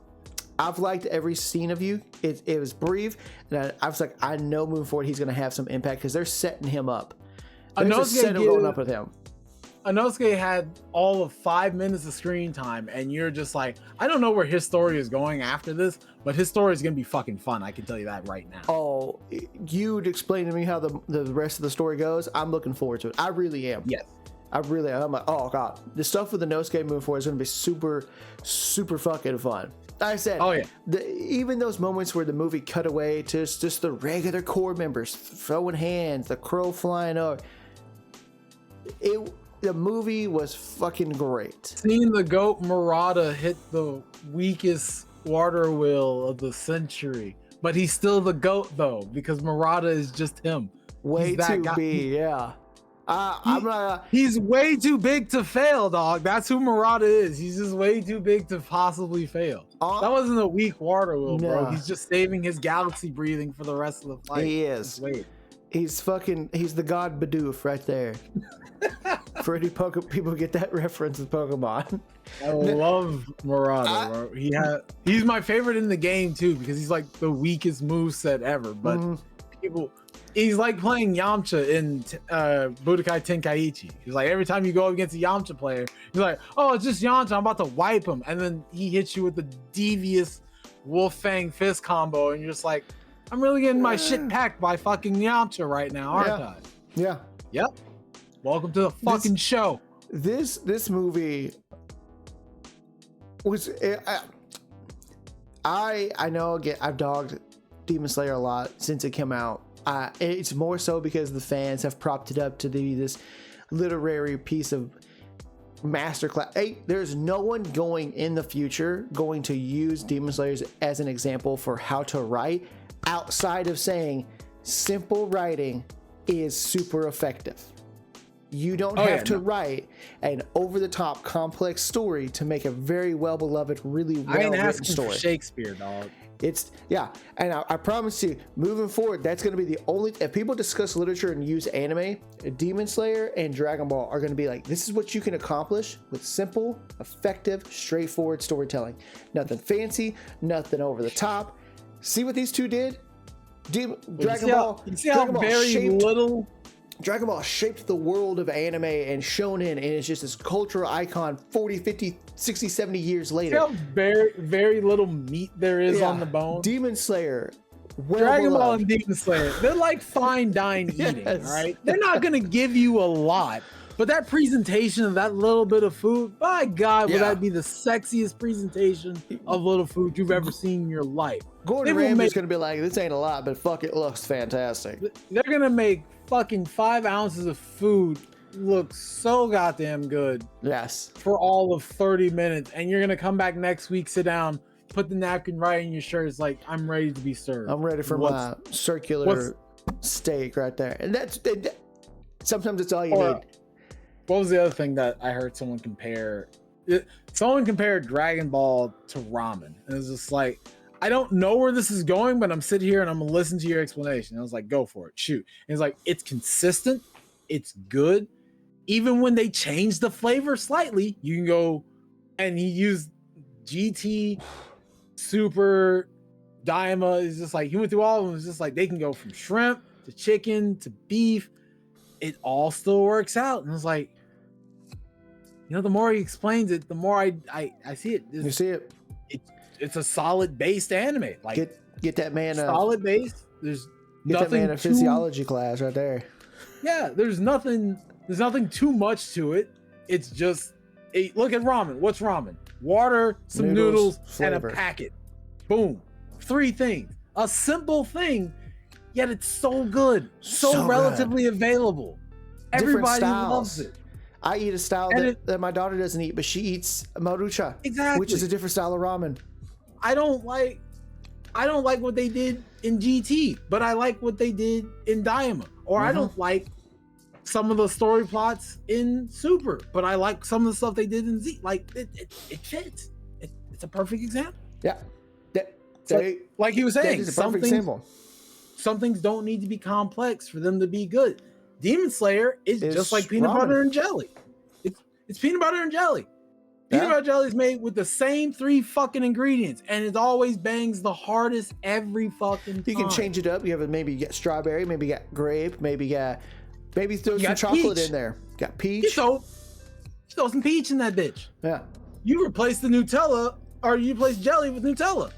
I've liked every scene of you. It was brief, and I was like, I know moving forward he's going to have some impact because they're setting him up. There's a setup going up with him. Inosuke had all of 5 minutes of screen time, and you're just like, I don't know where his story is going after this, but his story is going to be fucking fun. I can tell you that right now. Oh, you'd explain to me how the rest of the story goes. I'm looking forward to it. I really am. Yes. I'm like, oh god, the stuff with the Inosuke moving forward is going to be super, super fucking fun. Like I said, oh yeah, even those moments where the movie cut away to just the regular core members throwing hands, the crow flying over, the movie was fucking great. Seeing the goat Murata hit the weakest water wheel of the century, but he's still the goat though, because Murata is just him. Way too big, yeah. He's way too big to fail, dog. That's who Murata is. He's just way too big to possibly fail. That wasn't a weak water wheel, bro. He's just saving his galaxy breathing for the rest of the fight. He is. He's the god Bidoof right there. For any people get that reference with Pokemon. I love Murata, bro. He's my favorite in the game too, because he's like the weakest moveset ever. But he's like playing Yamcha in Budokai Tenkaichi. He's like, every time you go up against a Yamcha player, he's like, oh, it's just Yamcha, I'm about to wipe him. And then he hits you with the devious Wolf Fang fist combo, and you're just like, I'm really getting my shit packed by fucking Yamcha right now, aren't I? Yeah. Yep. Welcome to the fucking show. This movie was I know, again, I've dogged Demon Slayer a lot since it came out. It's more so because the fans have propped it up to be this literary piece of masterclass. Hey, there's no one going in the future going to use Demon Slayer as an example for how to write outside of saying simple writing is super effective. You don't have to write an over-the-top complex story to make a very well-beloved, really well-written story. For Shakespeare, dog. It's and I promise you, moving forward, that's going to be the only. If people discuss literature and use anime, Demon Slayer and Dragon Ball are going to be like, this is what you can accomplish with simple, effective, straightforward storytelling. Nothing fancy, nothing over the top. See what these two did? Dragon Ball. You see how very little. Dragon Ball shaped the world of anime and shonen, and it's just this cultural icon 40, 50, 60, 70 years later. See how very, very little meat there is on the bone? Demon Slayer. Dragon Ball and Demon Slayer, they're like fine dine eating, right? They're not going to give you a lot, but that presentation of that little bit of food, by God, would that be the sexiest presentation of little food you've ever seen in your life. Gordon Ramsay's going to be like, this ain't a lot, but fuck, it looks fantastic. They're going to make fucking 5 ounces of food look so goddamn good. Yes. For all of 30 minutes. And you're going to come back next week, sit down, put the napkin right in your shirt. It's like, I'm ready to be served. I'm ready for my circular steak right there. And sometimes it's all you need. What was the other thing that I heard someone compare? Someone compared Dragon Ball to ramen. And it was just like, I don't know where this is going, but I'm sitting here and I'm gonna listen to your explanation. I was like, go for it, shoot. And it's like, it's consistent, it's good. Even when they change the flavor slightly, you can go, and he used GT, Super, Daima. It's just like, he went through all of them. It's just like, they can go from shrimp to chicken to beef. It all still works out. And it's like, you know, the more he explains it, the more I see it. You see it. It's a solid based anime. Like get that man solid base. There's nothing. That man a physiology class right there. Yeah, there's nothing too much to it. It's just look at ramen. What's ramen? Water, some noodles and a packet. Boom. 3 things. A simple thing, yet it's so good. So relatively available. Everybody loves it. I eat a style that my daughter doesn't eat, but she eats marucha, which is a different style of ramen. I don't like what they did in GT, but I like what they did in Daima. Or I don't like some of the story plots in Super, but I like some of the stuff they did in Z. Like it fits. It's a perfect example. Yeah. Like he was saying, some things don't need to be complex for them to be good. Demon Slayer is just like peanut butter and jelly. It's peanut butter and jelly. Peanut butter jelly is made with the same 3 fucking ingredients, and it always bangs the hardest every fucking time. You can change it up. You have maybe you get strawberry, maybe you got grape, maybe throw some chocolate in there. Got peach. You throw some peach in that bitch. Yeah. You replace the Nutella, or you replace jelly with Nutella.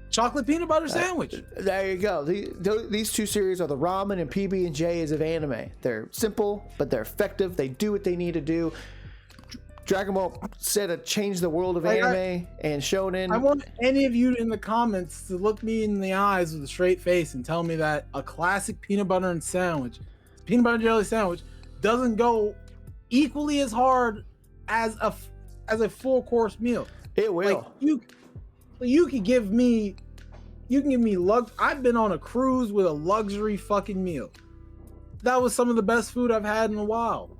Chocolate peanut butter sandwich. There you go. These 2 series are the ramen and PB&J's of anime. They're simple, but they're effective. They do what they need to do. Dragon Ball said to change the world of anime and shonen. I want any of you in the comments to look me in the eyes with a straight face and tell me that a classic peanut butter and jelly sandwich doesn't go equally as hard as a full course meal. It will. Like you can give me I've been on a cruise with a luxury fucking meal. That was some of the best food I've had in a while.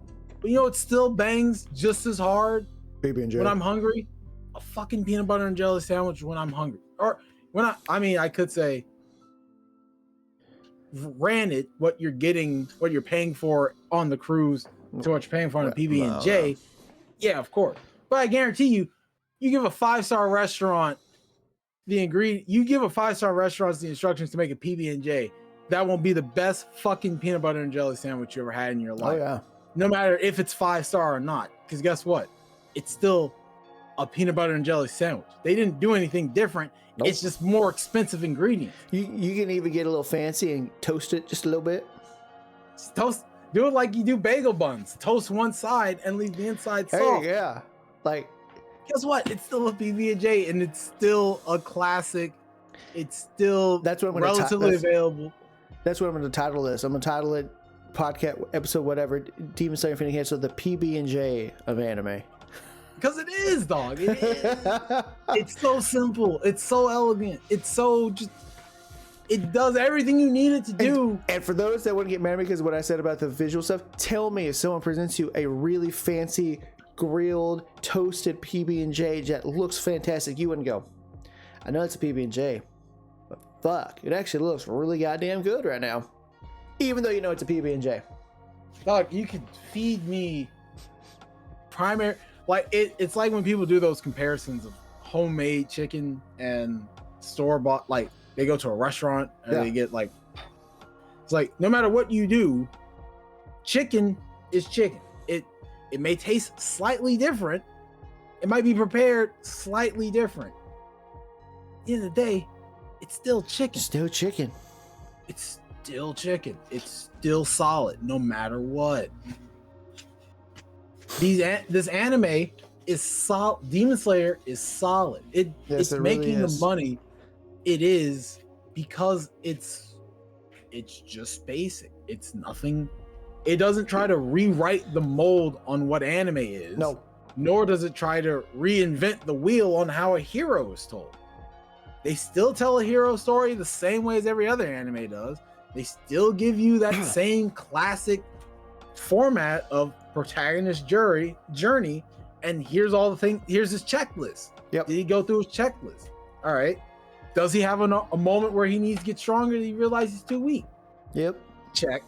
But you know, it still bangs just as hard PB&J. when I'm hungry. A fucking peanut butter and jelly sandwich when I'm hungry. Or when I could say, granted, what you're paying for on the cruise to what you're paying for on a PB&J. Yeah, of course. But I guarantee you give a 5-star restaurant the instructions to make a PB&J. That won't be the best fucking peanut butter and jelly sandwich you ever had in your life. Oh yeah. No matter if it's 5-star or not, because guess what? It's still a peanut butter and jelly sandwich. They didn't do anything different. Nope. It's just more expensive ingredients. You can even get a little fancy and toast it just a little bit. Do it like you do bagel buns. Toast one side and leave the inside soft. Hey, yeah. Like, guess what? It's still a PB&J and it's still a classic. It's still relatively available. That's what I'm going to title this. I'm going to title it podcast episode whatever, Demon Slayer Infinity Cancer, the PB&J of anime. Because it is, dog. It is. It's so simple. It's so elegant. It's so just It does everything you need it to do. And for those that want to get mad because of what I said about the visual stuff, tell me if someone presents you a really fancy grilled toasted PB&J that looks fantastic, you wouldn't go, I know it's a PB&J, but fuck, it actually looks really goddamn good right now, even though you know it's a PB&J. Fuck, you could feed me primary, like it's like when people do those comparisons of homemade chicken and store-bought, like they go to a restaurant and they get like, it's like no matter what you do, chicken is chicken. It may taste slightly different. It might be prepared slightly different. At the end of the day, it's still chicken. Still chicken. It's still chicken. It's still solid no matter what. This anime is solid. Demon Slayer is solid. It's making really the money it is because it's just basic. It's nothing. It doesn't try to rewrite the mold on what anime is. No. Nor does it try to reinvent the wheel on how a hero is told. They still tell a hero story the same way as every other anime does. They still give you that same classic format of protagonist journey, and here's all the things. Here's his checklist. Yep. Did he go through his checklist? All right. Does he have a moment where he needs to get stronger and he realizes he's too weak? Yep. Check.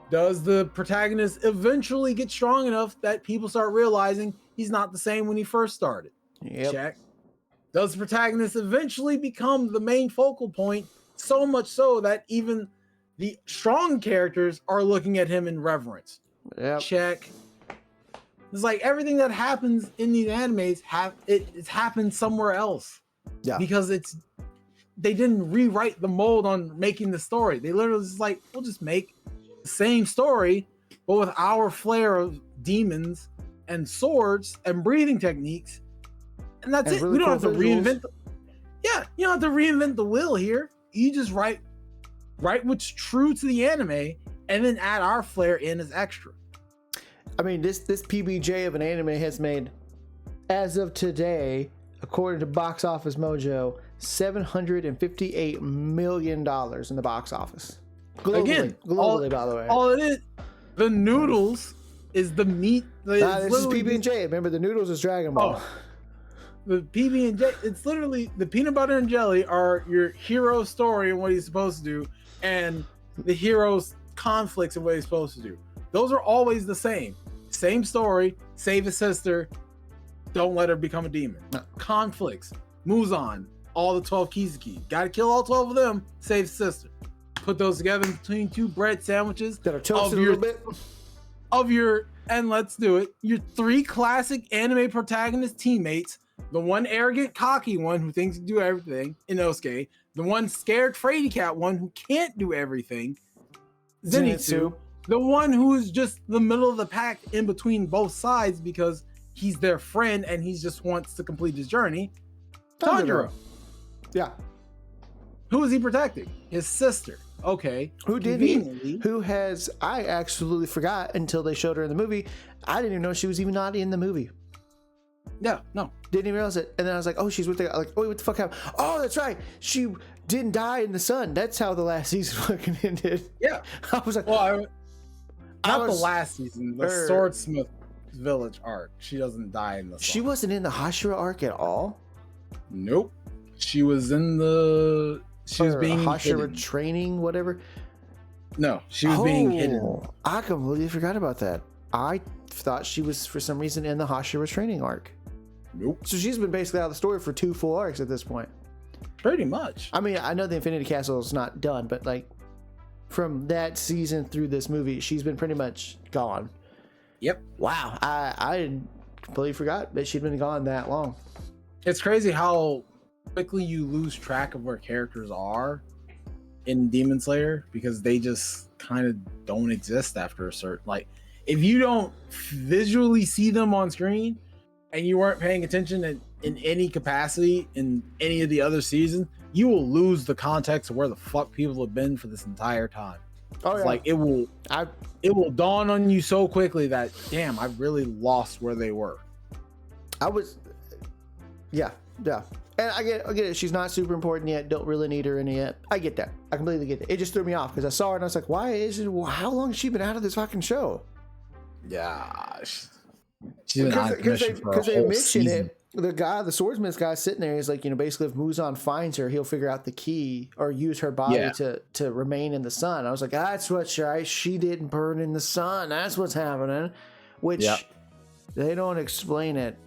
Does the protagonist eventually get strong enough that people start realizing he's not the same when he first started? Yep. Check. Does the protagonist eventually become the main focal point, so much so that even the strong characters are looking at him in reverence? Yep. Check. It's like everything that happens in these animes it's happened somewhere else. Yeah. Because they didn't rewrite the mold on making the story. They literally just like, we'll just make the same story, but with our flair of demons and swords and breathing techniques. And that's it. We don't have to reinvent. You don't have to reinvent the wheel here. You just write what's true to the anime and then add our flair in as extra. I mean, this PB&J of an anime has made, as of today, according to Box Office Mojo, $758 million in the box office. Globally, by the way. All it is, the noodles is the meat. This is PB&J. Remember, the noodles is Dragon Ball. Oh, the PB&J, it's literally the peanut butter and jelly are your hero story and what he's supposed to do, and the hero's conflicts and what he's supposed to do. Those are always the same. Same story, save his sister, don't let her become a demon. Conflicts, moves on, all the 12 Kizuki. Gotta kill all 12 of them, save his sister. Put those together between two bread sandwiches that are toasted a little bit. And let's do it. Your three classic anime protagonist teammates, the one arrogant, cocky one who thinks he can do everything, Inosuke, the one scared, fraidy cat one who can't do everything, Zenitsu, the one who is just the middle of the pack in between both sides because he's their friend and he just wants to complete his journey, Tanjiro. Yeah. Who is he protecting? His sister. Okay. Who did he? Who has, I absolutely forgot until they showed her in the movie. I didn't even know she was even not in the movie. Yeah, no. Didn't even realize it. And then I was like, oh, she's with the, like, oh, what the fuck happened? Oh, that's right. She didn't die in the sun. That's how the last season fucking ended. Yeah. I was like, well, not the last season, the Swordsmith Village arc. She doesn't die in the sun. She wasn't in the Hashira arc at all? Nope. She was in the... She was being Hashira hidden. training, whatever. No, she was being hidden. I completely forgot about that. I thought she was for some reason in the Hashira training arc. Nope. So she's been basically out of the story for 2 full arcs at this point. Pretty much. I mean, I know the Infinity Castle is not done, but like from that season through this movie, she's been pretty much gone. Yep. Wow. I completely forgot that she'd been gone that long. It's crazy how quickly you lose track of where characters are in Demon Slayer because they just kind of don't exist after a certain, like, if you don't visually see them on screen and you weren't paying attention in any capacity in any of the other seasons, you will lose the context of where the fuck people have been for this entire time. Oh, yeah. Like it will dawn on you so quickly that damn, I really lost where they were. Yeah. And I get it. She's not super important yet. Don't really need her in it yet. I get that. I completely get it. It just threw me off because I saw her and I was like, how long has she been out of this fucking show? Yeah. She's been on Because they mention season. it. The swordsmith guy sitting there, he's like, basically if Muzan finds her, he'll figure out the key or use her body to remain in the sun. I was like, that's what's right. She didn't burn in the sun. That's what's happening. Which they don't explain it.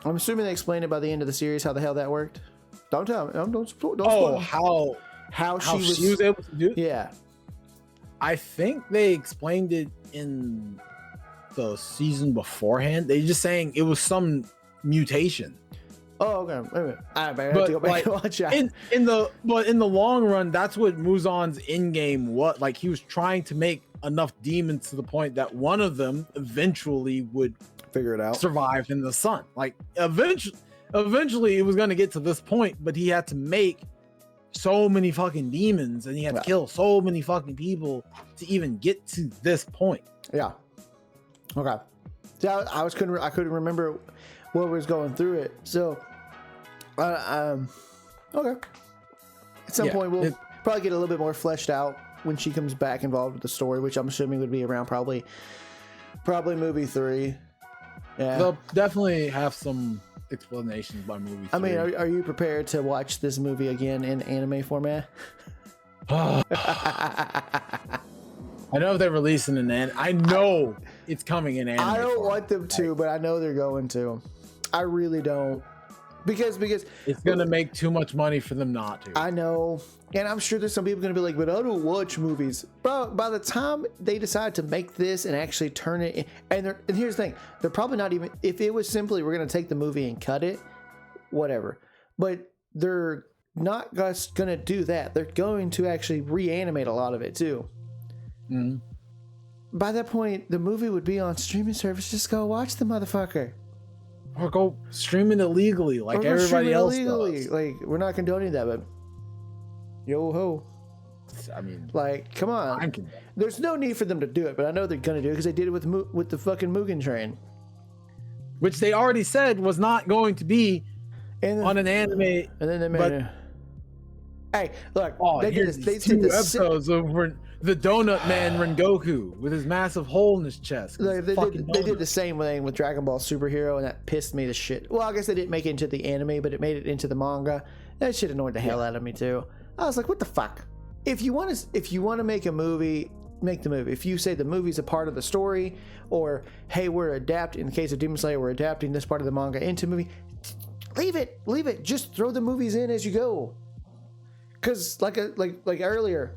I'm assuming they explained it by the end of the series how the hell that worked. Don't tell me. Don't spoil. How she was able to do it? Yeah. I think they explained it in the season beforehand. They just saying it was some mutation. Oh, okay. Wait a minute. I have to go back and watch that. In the long run, that's what Muzan's in game was. Like, he was trying to make enough demons to the point that one of them eventually would figure it out, survive in the sun. Like, eventually it was going to get to this point, but he had to make so many fucking demons and he had to kill so many fucking people to even get to this point. Yeah. Okay. So I couldn't remember what was going through it. So, okay. At some point we'll probably get a little bit more fleshed out when she comes back involved with the story, which I'm assuming would be around probably movie 3. Yeah. They'll definitely have some explanations by movie 3. I mean, are you prepared to watch this movie again in anime format? I know if they're releasing I know it's coming in anime. I don't want them to, but I know they're going to. I really don't. Because it's gonna make too much money for them not to. I know, and I'm sure there's some people gonna be like, but I don't watch movies. Bro, by the time they decide to make this and actually turn it in, and here's the thing, they're probably not even, if it was simply we're gonna take the movie and cut it, whatever. But they're not just gonna do that. They're going to actually reanimate a lot of it too. Mm-hmm. By that point, the movie would be on streaming service. Just go watch the motherfucker. Or go stream it illegally like everybody else does. Like, we're not condoning that, but yo ho. I mean, like, come on. There's no need for them to do it, but I know they're gonna do it because they did it with the fucking Mugen Train, which they already said was not going to be on an anime. And then they made it. Hey, look, they did episodes of the Donut Man Rengoku with his massive hole in his chest. They did the same thing with Dragon Ball Superhero, and that pissed me to shit. Well, I guess they didn't make it into the anime, but it made it into the manga. That shit annoyed the hell out of me too. I was like, what the fuck? If you want to make a movie, make the movie. If you say the movie's a part of the story, or hey, we're adapting, in the case of Demon Slayer, we're adapting this part of the manga into movie, leave it. Just throw the movies in as you go. Because like earlier,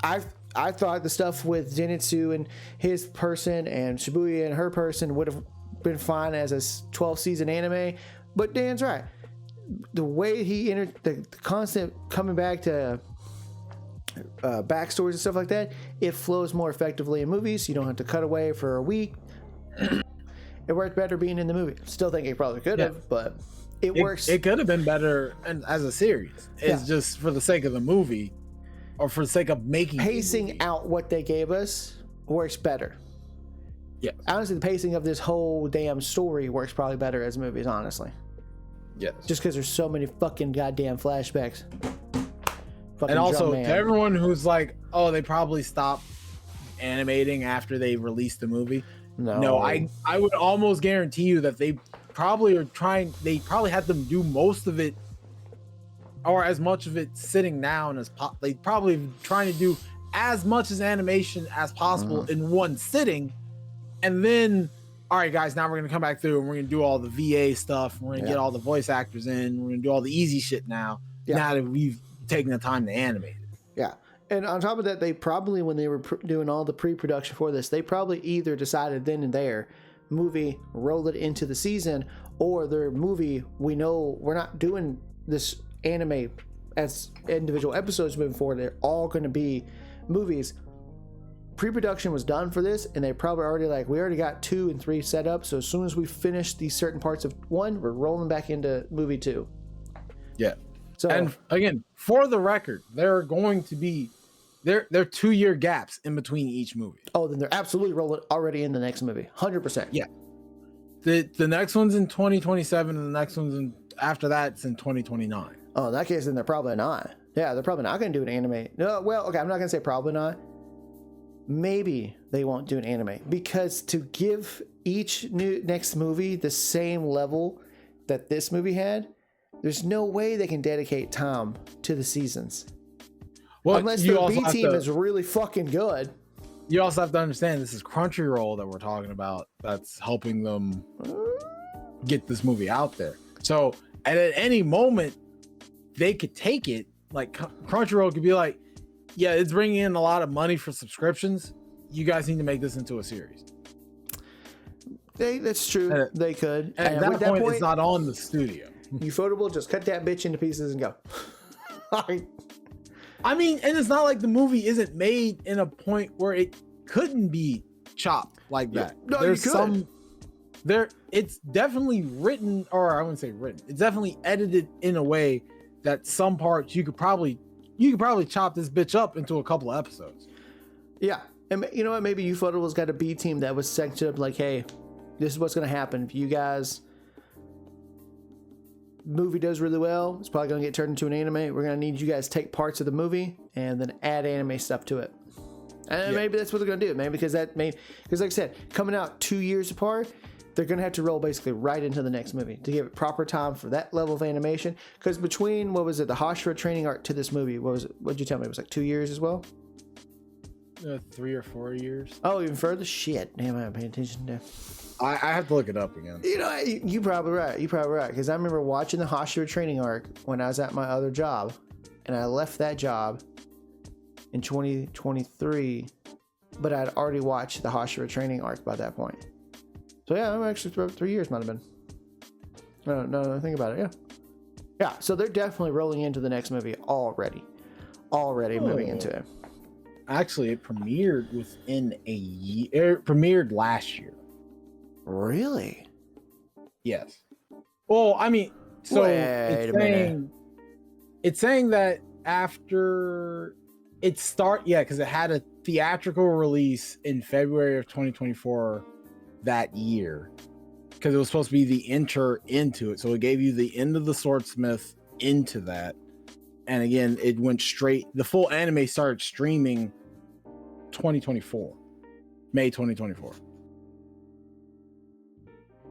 I thought the stuff with Zenitsu and his person and Shibuya and her person would have been fine as a 12-season anime, but Dan's right. The way he entered the constant coming back to backstories and stuff like that, it flows more effectively in movies. You don't have to cut away for a week. It worked better being in the movie. Still think it probably could have, but it works. It could have been better as a series. It's just for the sake of the movie. Or for the sake of making pacing out what they gave us works better. Yeah. Honestly, the pacing of this whole damn story works probably better as movies, honestly. Yes. Just because there's so many fucking goddamn flashbacks. And also, to everyone who's like, oh, they probably stopped animating after they released the movie. No, I would almost guarantee you that they probably had them do most of it or as much of it sitting down as they probably trying to do as much as animation as possible in one sitting, and then all right guys, now we're gonna come back through and we're gonna do all the VA stuff, we're gonna get all the voice actors in, we're gonna do all the easy shit now that we've taken the time to animate it. And on top of that, they probably, when they were doing all the pre-production for this, they probably either decided then and there, movie, roll it into the season, or their movie, we know we're not doing this anime as individual episodes moving forward. They're all going to be movies. Pre-production was done for this, and they probably already we already got 2 and 3 set up. So as soon as we finish these certain parts of 1, we're rolling back into movie 2. Yeah. So, and again, for the record, there are going to be there are 2-year gaps in between each movie. Oh, then they're absolutely rolling already in the next movie. 100%. Yeah. The next one's in 2027, and the next one's after that it's in 2029. Oh, in that case, then they're probably not. Yeah, they're probably not going to do an anime. No, well, okay, I'm not going to say probably not. Maybe they won't do an anime, because to give each next movie the same level that this movie had, there's no way they can dedicate time to the seasons. Well, unless their B team is really fucking good. You also have to understand this is Crunchyroll that we're talking about that's helping them get this movie out there. So at any moment, they could take it. Like Crunchyroll could be like, yeah, it's bringing in a lot of money for subscriptions. You guys need to make this into a series. That's true. They could. And at that point, it's not on the studio. Ufotable, just cut that bitch into pieces and go. I mean, and it's not like the movie isn't made in a point where it couldn't be chopped like that. No, there's you could. It's definitely written, or I wouldn't say written. It's definitely edited in a way that some parts you could probably chop this bitch up into a couple of episodes. Yeah, and you know what? Maybe Ufotable's got a B team that was sectioned up like, hey, this is what's going to happen if you guys. Movie does really well, it's probably going to get turned into an anime. We're going to need you guys to take parts of the movie and then add anime stuff to it. And maybe that's what they're going to do, man, because like I said, coming out 2 years apart, they're going to have to roll basically right into the next movie to give it proper time for that level of animation. Because between, what was it, the Hashira training arc to this movie, what'd you tell me? It was like 2 years as well? 3 or 4 years. Oh, even further? Shit. Damn, I haven't paid attention to. I have to look it up again. You know, you're probably right. Because I remember watching the Hashira training arc when I was at my other job. And I left that job in 2023. But I'd already watched the Hashira training arc by that point. So yeah, I'm actually 3 years might have been. No, think about it. Yeah. Yeah, so they're definitely rolling into the next movie already. Moving into it. Actually, it premiered within a year. It premiered last year. Really? Yes. Well, I mean, so it's saying that after it because it had a theatrical release in February of 2024 that year, because it was supposed to be the enter into it. So it gave you the end of the Swordsmith into that. And again, it went straight. The full anime started streaming 2024, May 2024.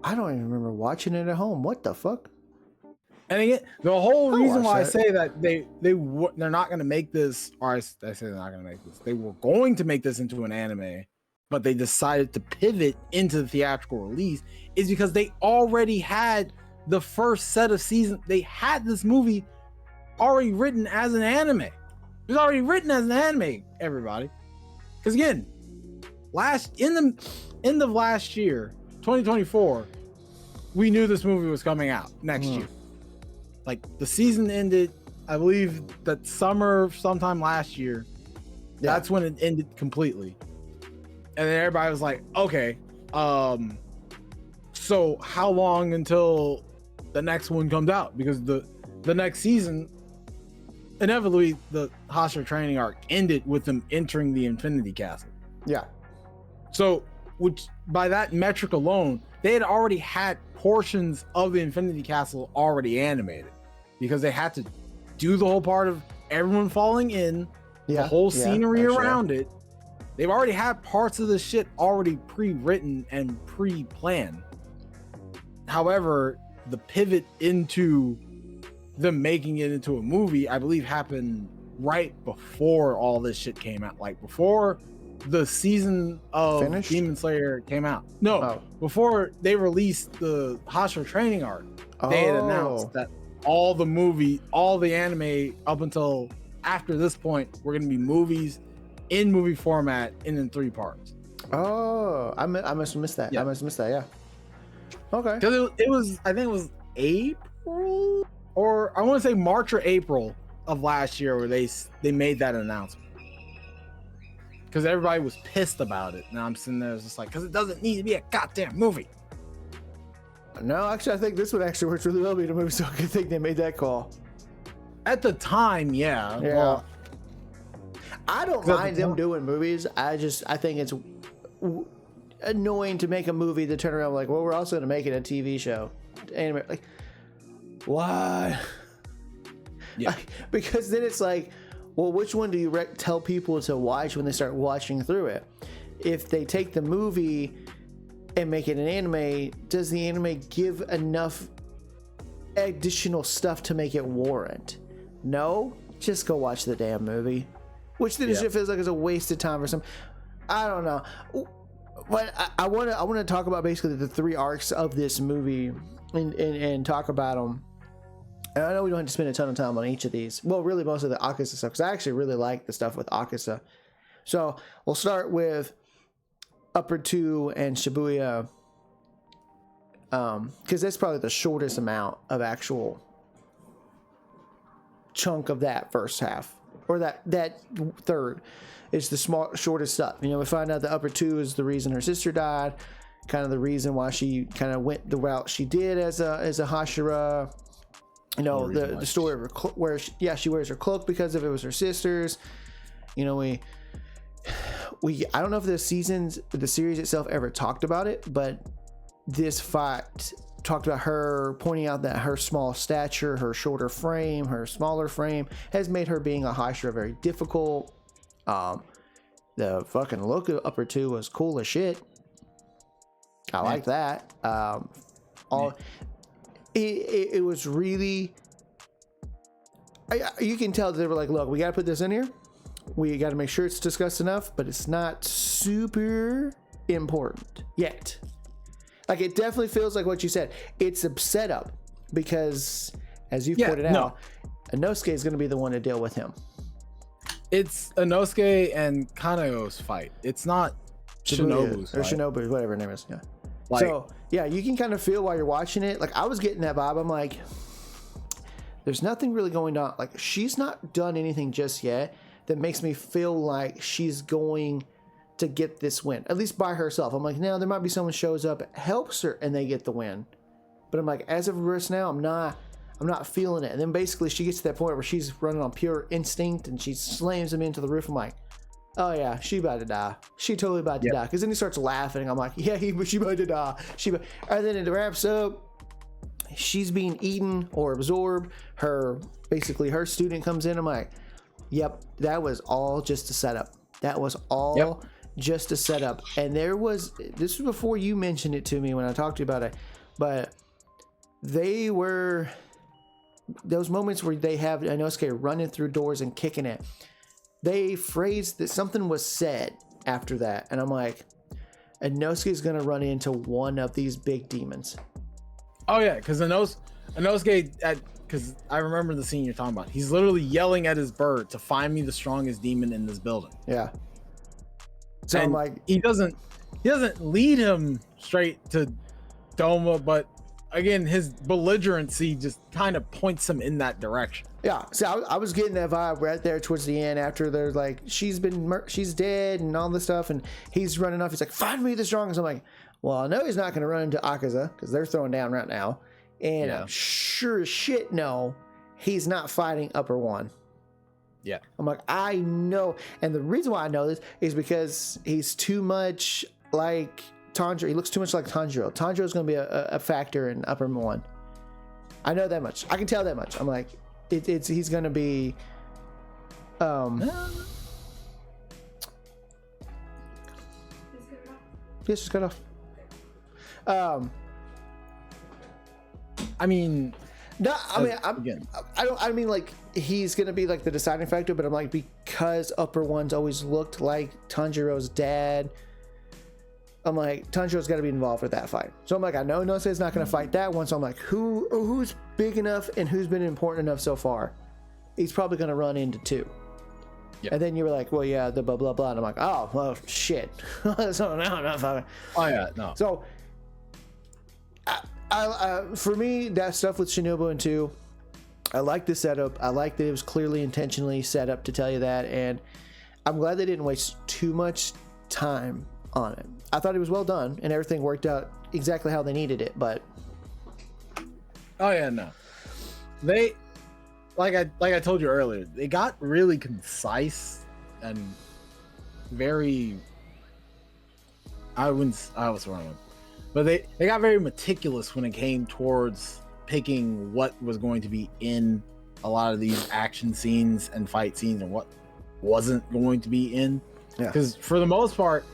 I don't even remember watching it at home. What the fuck? And again, the whole reason why I say that they're not going to make this, or I say they're not going to make this. They were going to make this into an anime, but they decided to pivot into the theatrical release, is because they already had the first set of seasons. They had this movie already written as an anime. It was already written as an anime, everybody. Because again, in the end of last year, 2024, we knew this movie was coming out next year. Like the season ended, I believe that summer sometime last year. Yeah. That's when it ended completely. And then everybody was like, okay, so how long until the next one comes out? Because the next season, inevitably, the Hashira training arc ended with them entering the Infinity Castle. Yeah. So, which by that metric alone, they had already had portions of the Infinity Castle already animated, because they had to do the whole part of everyone falling in, the whole scenery around it. They've already had parts of the shit already pre-written and pre-planned. However, the pivot into them making it into a movie, I believe, happened right before all this shit came out. Like before the season of Demon Slayer came out. No, before they released the Hashira training arc, they had announced that all the anime up until after this point were going to be movies in movie format and in 3 parts. Oh, I must have missed that. Yeah. I must have missed that. Yeah. Okay. Because it was, I think it was April, or I want to say March or April of last year, where they made that announcement. Because everybody was pissed about it. And I'm sitting there just like, because it doesn't need to be a goddamn movie. No, actually, I think this one actually works really well being a movie, so I think they made that call. At the time, yeah. Yeah. Well, I don't mind them doing movies. I think it's annoying to make a movie to turn around like, well, we're also going to make it a TV show. Anime, like, why? Yeah. Because then it's like, well, which one do you tell people to watch when they start watching through it? If they take the movie and make it an anime, does the anime give enough additional stuff to make it warrant? No, just go watch the damn movie. Which then it feels like it's a waste of time for some. I don't know, but I want to talk about basically the 3 arcs of this movie and talk about them. And I know we don't have to spend a ton of time on each of these. Well, really most of the Akaza stuff, because I actually really like the stuff with Akaza. So we'll start with Upper 2 and Shibuya, because that's probably the shortest amount of actual chunk of that first half, or that third is the shortest stuff. You know, we find out the Upper 2 is the reason her sister died, kind of the reason why she kind of went the route she did as a Hashira. You know, the story of her where she wears her cloak because of it was her sister's. You know, we I don't know if the series itself ever talked about it, but this fight talked about her pointing out that her small stature, her shorter frame, her smaller frame has made her being a Hashira very difficult. The fucking look of Upper 2 was cool as shit. I like that. It was really, you can tell that they were like, look, we got to put this in here. We got to make sure it's discussed enough, but it's not super important yet. Like, it definitely feels like what you said. It's a setup because, as you pointed out, Inosuke is going to be the one to deal with him. It's Inosuke and Kanayo's fight. It's not Shinobu's or fight. Shinobu, whatever her name is. Yeah. Like, So yeah, you can kind of feel while you're watching it. Like, I was getting that vibe. I'm like, there's nothing really going on. Like, she's not done anything just yet that makes me feel like she's going to get this win, at least by herself. I'm like, now there might be someone shows up, helps her, and they get the win. But I'm like, as of right now, I'm not feeling it. And then basically she gets to that point where she's running on pure instinct and she slams him into the roof. I'm like, oh yeah, she about to die. She totally about to die. Because then he starts laughing. I'm like, yeah, she about to die. And then it wraps up. She's being eaten or absorbed. Her student comes in. I'm like, yep, that was all just a setup. That was all just a setup. And this was before you mentioned it to me when I talked to you about it. But they were those moments where they have Inosuke running through doors and kicking it. They phrased that something was said after that. And I'm like, Inosuke is going to run into one of these big demons. Oh yeah, because Inosuke, because I remember the scene you're talking about. He's literally yelling at his bird to find me the strongest demon in this building. Yeah. So I'm like, he doesn't lead him straight to Doma, but again, his belligerency just kind of points him in that direction. Yeah, so I was getting that vibe right there towards the end after they're like, she's dead and all this stuff, and he's running off. He's like, find me the strongest. I'm like, well, I know he's not going to run into Akaza because they're throwing down right now, and I'm sure as shit no, he's not fighting Upper 1. Yeah, I'm like, I know, and the reason why I know this is because he's too much like Tanjiro. He looks too much like Tanjiro. Tanjiro is going to be a factor in Upper 1. I know that much. I can tell that much. I'm like, he's going to be yes, just cut off. I mean, no, I mean like he's gonna be like the deciding factor, but I'm like, because Upper 1's always looked like Tanjiro's dad, I'm like, Tanjiro's got to be involved with that fight. So I'm like, I know Inosuke's not gonna fight that one, so I'm like, who's big enough and who's been important enough so far? He's probably gonna run into 2. Yep. And then you were like, well, yeah, the blah blah blah, and I'm like, oh well, shit. So now I'm not fucking. Oh yeah, no. So for me, that stuff with Shinobu and 2, I like the setup. I like that it was clearly intentionally set up to tell you that, and I'm glad they didn't waste too much time on it. I thought it was well done and everything worked out exactly how they needed it, but oh yeah, no, they like I told you earlier, they got really concise and very, I wouldn't. I was wrong, but they got very meticulous when it came towards picking what was going to be in a lot of these action scenes and fight scenes and what wasn't going to be in. Yeah. Because for the most part,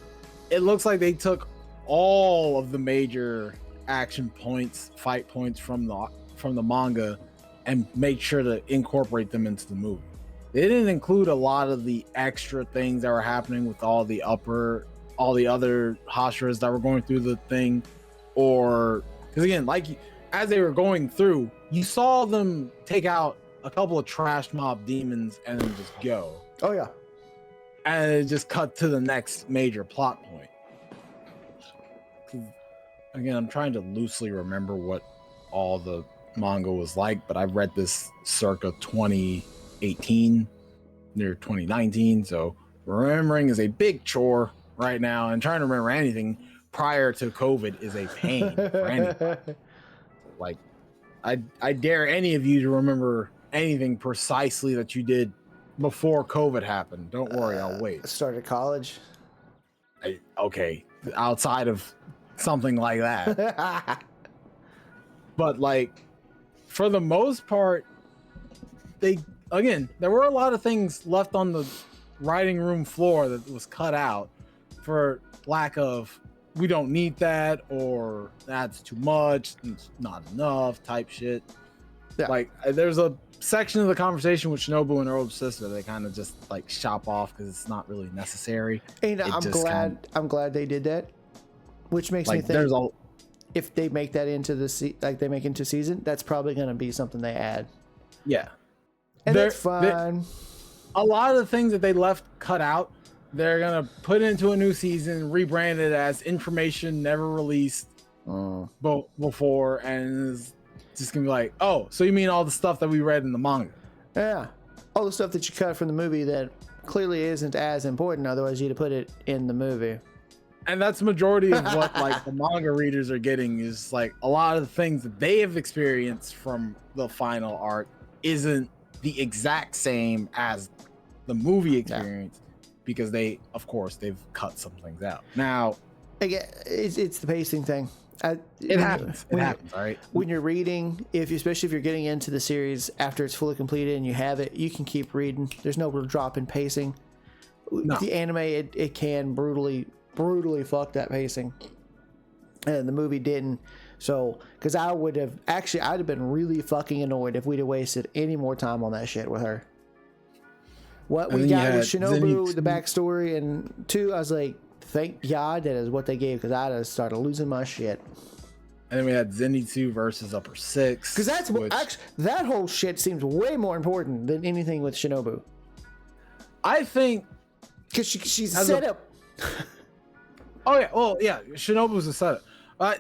it looks like they took all of the major action points, fight points from the manga, and made sure to incorporate them into the movie. They didn't include a lot of the extra things that were happening with all the other Hashiras that were going through the thing, or because again, like as they were going through, you saw them take out a couple of trash mob demons and then just go. Oh yeah. And it just cut to the next major plot point. Again, I'm trying to loosely remember what all the manga was like, but I've read this circa 2018 near 2019, so remembering is a big chore right now, and trying to remember anything prior to COVID is a pain for anybody. Like, I dare any of you to remember anything precisely that you did before COVID happened. Don't worry, I'll wait. Started college. Okay, outside of something like that. But like, for the most part, there were a lot of things left on the writing room floor that was cut out for lack of, we don't need that, or that's too much, it's not enough type shit. Yeah. Like, there's a section of the conversation with Shinobu and her older sister they kind of just like shop off because it's not really necessary. And I'm glad they did that, which makes me think if they make that into they make into season, that's probably going to be something they add. Yeah, and that's fine. A lot of the things that they left cut out, they're gonna put into a new season, rebrand it as information never released before, and it's just gonna be like, oh, so you mean all the stuff that we read in the manga? Yeah, all the stuff that you cut from the movie that clearly isn't as important, otherwise you'd put it in the movie. And that's the majority of what like the manga readers are getting, is like a lot of the things that they have experienced from the final arc isn't the exact same as the movie experience, because they've cut some things out. Now, again, it's the pacing thing. It happens. All right. When you're reading, especially if you're getting into the series after it's fully completed and you have it, you can keep reading. There's no real drop in pacing. No. The anime, it can brutally fuck that pacing, and the movie didn't. So, because I'd have been really fucking annoyed if we'd have wasted any more time on that shit with her. What we got with Shinobu, the backstory, and 2, I was like, thank God that is what they gave, because I'd have started losing my shit. And then we had Zenitsu versus Upper Six. Because that whole shit seems way more important than anything with Shinobu. I think because she's set up. Oh yeah, well yeah, Shinobu's a setup.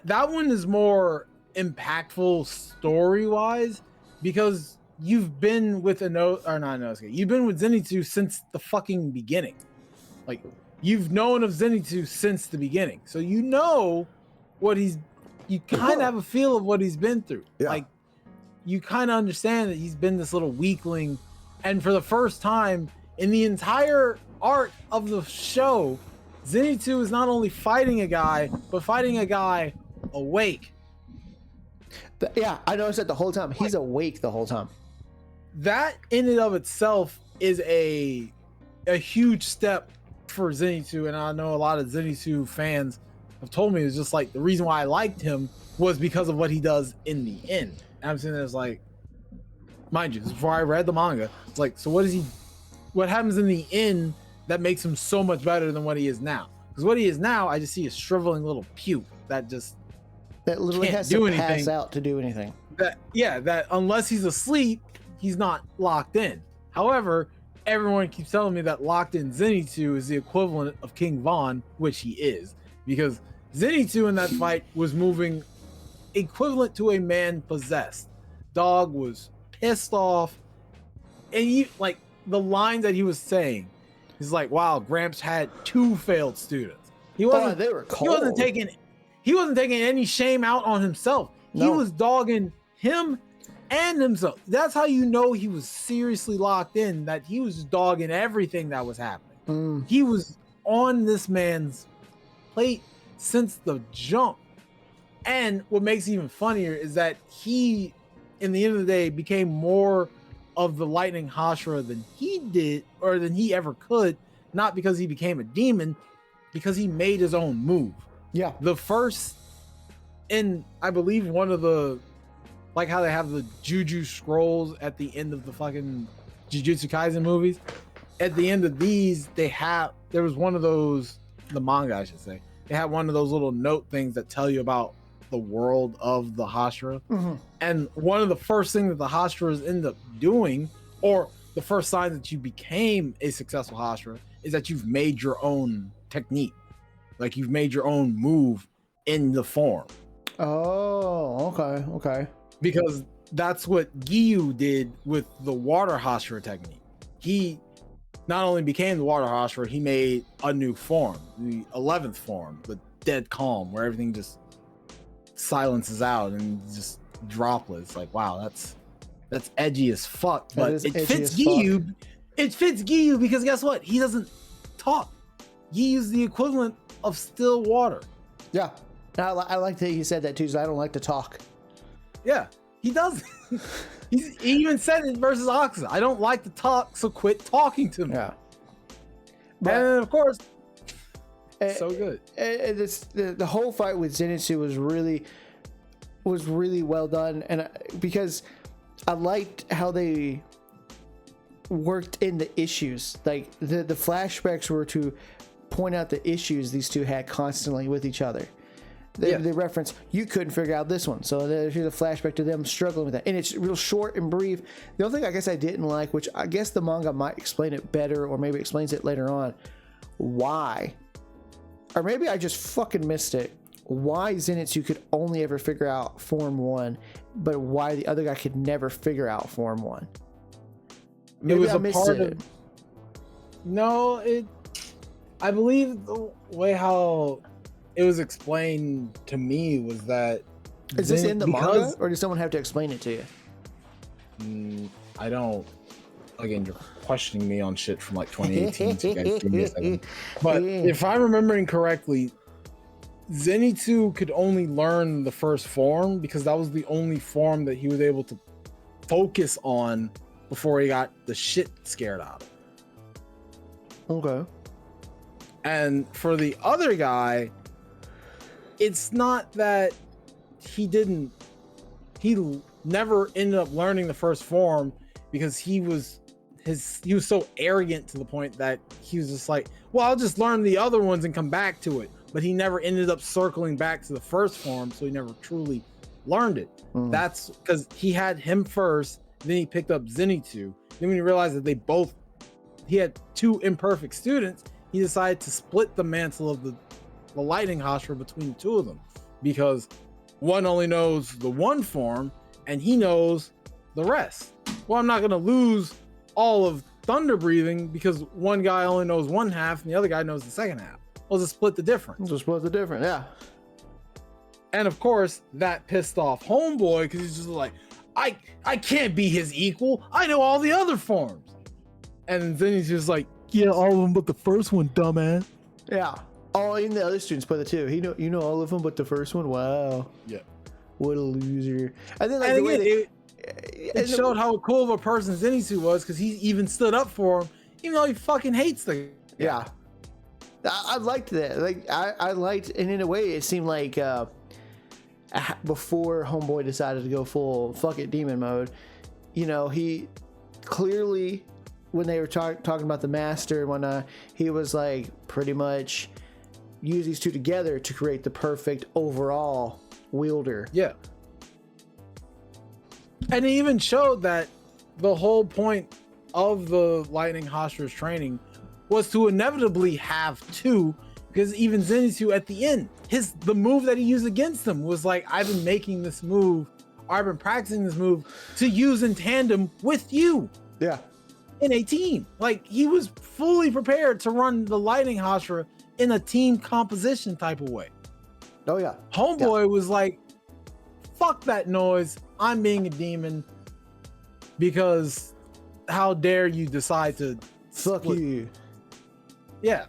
That one is more impactful story wise because you've been with you've been with Zenitsu since the fucking beginning. Like, you've known of Zenitsu since the beginning, so you know what you kind of have a feel of what he's been through. Yeah. Like, you kind of understand that he's been this little weakling, and for the first time in the entire arc of the show, Zenitsu is not only fighting a guy, but fighting a guy awake. Yeah, I noticed that the whole time. He's awake the whole time. That in and of itself is a huge step for Zenitsu, and I know a lot of Zenitsu fans have told me it's just like the reason why I liked him was because of what he does in the end. And I'm saying there's like, mind you, this is before I read the manga. It's like, so what happens in the end that makes him so much better than what he is now? Because what he is now, I just see a shriveling little puke that literally has to pass out to do anything. That unless he's asleep, he's not locked in. However, everyone keeps telling me that locked in Zenitsu is the equivalent of King Von, which he is, because Zenitsu in that fight was moving equivalent to a man possessed. Dog was pissed off, and the lines that he was saying, he's like, "Wow, Gramps had 2 failed students." They were cold. He wasn't taking any shame out on himself. No. He was dogging him and himself. That's how you know he was seriously locked in, that he was dogging everything that was happening. He was on this man's plate since the jump. And what makes it even funnier is that he, in the end of the day, became more of the Lightning Hashira than he did, or than he ever could, not because he became a demon, because he made his own move. Yeah. The first, in I believe one of the, like how they have the Juju scrolls at the end of the fucking Jujutsu Kaisen movies. At the end of these, there was one of those, the manga I should say, they had one of those little note things that tell you about the world of the Hashira. Mm-hmm. And one of the first things that the Hashiras end up doing, or the first sign that you became a successful Hashira, is that you've made your own technique. Like you've made your own move in the form. Oh, okay. Because that's what Giyu did with the water Hashira technique. He not only became the water Hashira, he made a new form, the 11th form, the dead calm, where everything just silences out and just droplets. Like, wow, that's edgy as fuck. But it fits Giyu. It fits Giyu because guess what? He doesn't talk. Giyu's the equivalent of still water. Yeah. I like that he said that too, so I don't like to talk. Yeah, he does. He even said it versus Axa. I don't like to talk, so quit talking to me. Yeah. But, and of course, so good. The whole fight with Zenitsu was really well done, and because I liked how they worked in the issues. Like the flashbacks were to point out the issues these two had constantly with each other. They reference, you couldn't figure out this one. So here's a flashback to them struggling with that. And it's real short and brief. The only thing I guess I didn't like, which I guess the manga might explain it better, or maybe explains it later on, why, or maybe I just fucking missed it, why Zenitsu could only ever figure out Form 1, but why the other guy could never figure out Form 1. Maybe it was I a missed part it. of... No, I believe the way how it was explained to me was that... Is this in the manga, or does someone have to explain it to you? I don't... Again, you're questioning me on shit from like 2018. So you guys give me a second. But if I'm remembering correctly, Zenitsu could only learn the first form because that was the only form that he was able to focus on before he got the shit scared out of him. Okay. And for the other guy, it's not that he never ended up learning the first form because he was so arrogant to the point that he was just like, well, I'll just learn the other ones and come back to it. But he never ended up circling back to the first form, so he never truly learned it. That's because he had him first, then he picked up Zenitsu. Then when he realized that he had two imperfect students, he decided to split the mantle of the Lightning Hashira between the two of them, because one only knows the one form and he knows the rest. Well, I'm not going to lose all of thunder breathing because one guy only knows one half and the other guy knows the second half. We'll just split the difference. Yeah. And of course, that pissed off Homeboy because he's just like, I can't be his equal. I know all the other forms. And then he's just like, yeah, all of them but the first one, dumbass. Yeah. Oh, even the other students play the two. You know all of them but the first one. Wow. Yeah. What a loser. And then like and again, it showed how cool of a person Zenitsu was because he even stood up for him, even though he fucking hates the. Yeah. I liked that. Like I liked, and in a way, it seemed like before Homeboy decided to go full fuck it demon mode, you know, he clearly, when they were talking about the master and whatnot, he was like pretty much use these two together to create the perfect overall wielder. Yeah. And it even showed that the whole point of the Lightning Hashira's training was to inevitably have two, because even Zenitsu at the end, the move that he used against him was like, I've been making this move, or I've been practicing this move to use in tandem with you. Yeah. In a team. Like, he was fully prepared to run the Lightning Hashira in a team composition type of way. Oh yeah. Homeboy was like, fuck that noise. I'm being a demon because how dare you decide to fuck split. you. Yeah.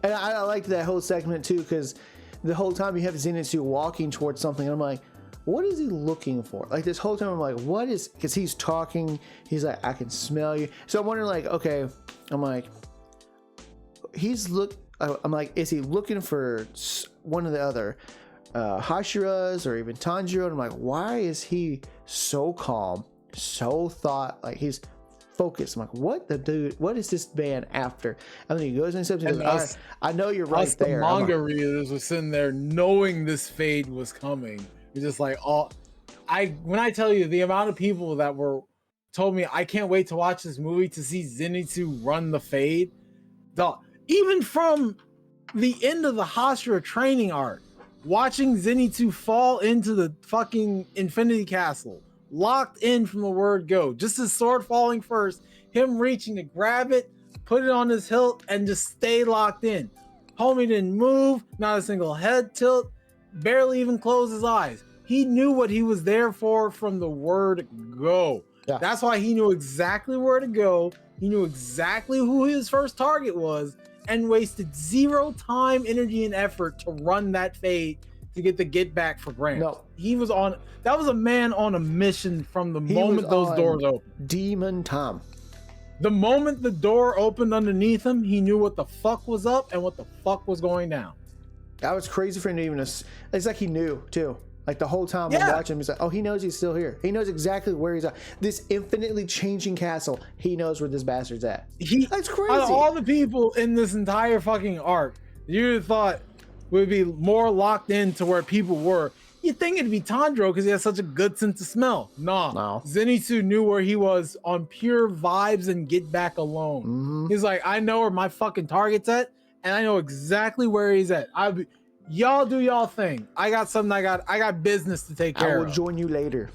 And I liked that whole segment too, because the whole time you have Zenitsu walking towards something. And I'm like, what is he looking for? Like this whole time I'm like, what is, because he's talking, he's like, I can smell you. So I'm wondering like, okay, I'm like, I'm like, is he looking for one of the other Hashiras or even Tanjiro? And I'm like, why is he so calm, so like he's focused? I'm like, what is this man after? And then he goes and says, right, I know you're right there. The manga readers were sitting there knowing this fade was coming. You're just like, when I tell you the amount of people that told me I can't wait to watch this movie to see Zenitsu run the fade, even from the end of the Hashira training arc, watching Zenitsu fall into the fucking Infinity Castle, locked in from the word go, just his sword falling first, him reaching to grab it, put it on his hilt, and just stay locked in. Homie didn't move, not a single head tilt, barely even closed his eyes. He knew what he was there for from the word go. Yeah. That's why he knew exactly where to go. He knew exactly who his first target was and wasted zero time, energy, and effort to run that fade to get back for Grant. No. That was a man on a mission from the moment those doors opened. Demon Tom. The moment the door opened underneath him, he knew what the fuck was up and what the fuck was going down. That was crazy for him to even. It's like he knew too. Like the whole time I'm watching him, he's like, oh, he knows he's still here. He knows exactly where he's at. This infinitely changing castle, he knows where this bastard's at. That's crazy. Out of all the people in this entire fucking arc, you thought would be more locked into where people were. You'd think it'd be Tanjiro because he has such a good sense of smell. No. Zenitsu knew where he was on pure vibes and get back alone. Mm-hmm. He's like, I know where my fucking target's at, and I know exactly where he's at. Y'all do y'all thing. I got something. I got business to take care of. I will join you later.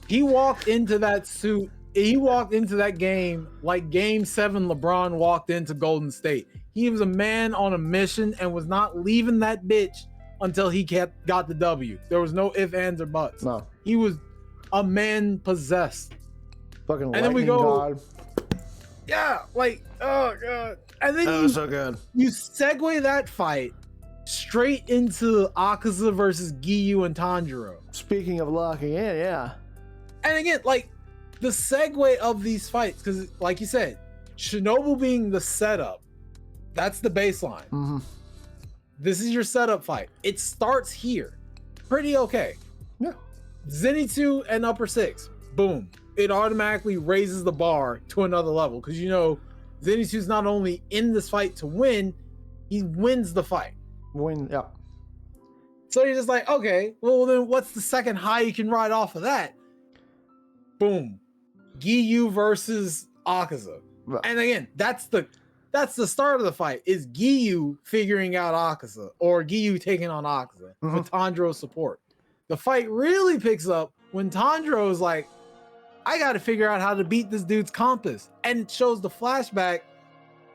He walked into that suit. He walked into that game like Game 7 LeBron walked into Golden State. He was a man on a mission and was not leaving that bitch until he got the W. There was no ifs, ands, or buts. No. He was a man possessed. Fucking and then we go. God. Yeah, like, oh god. And then that was so good. You segue that fight straight into Akaza versus Giyu and Tanjiro. Speaking of locking in, yeah. And again, like the segue of these fights, because like you said, Shinobu being the setup, that's the baseline. Mm-hmm. This is your setup fight. It starts here. Pretty okay. Yeah. Zenitsu and upper six. Boom. It automatically raises the bar to another level because you know Zenitsu's not only in this fight to win, he wins the fight. Yeah. So you're just like, okay, well then what's the second high you can ride off of that? Boom. Giyu versus Akaza. Right. And again, that's the start of the fight, is Giyu figuring out Akaza or Giyu taking on Akaza with Tanjiro's support. The fight really picks up when Tanjiro is like, I got to figure out how to beat this dude's compass. And it shows the flashback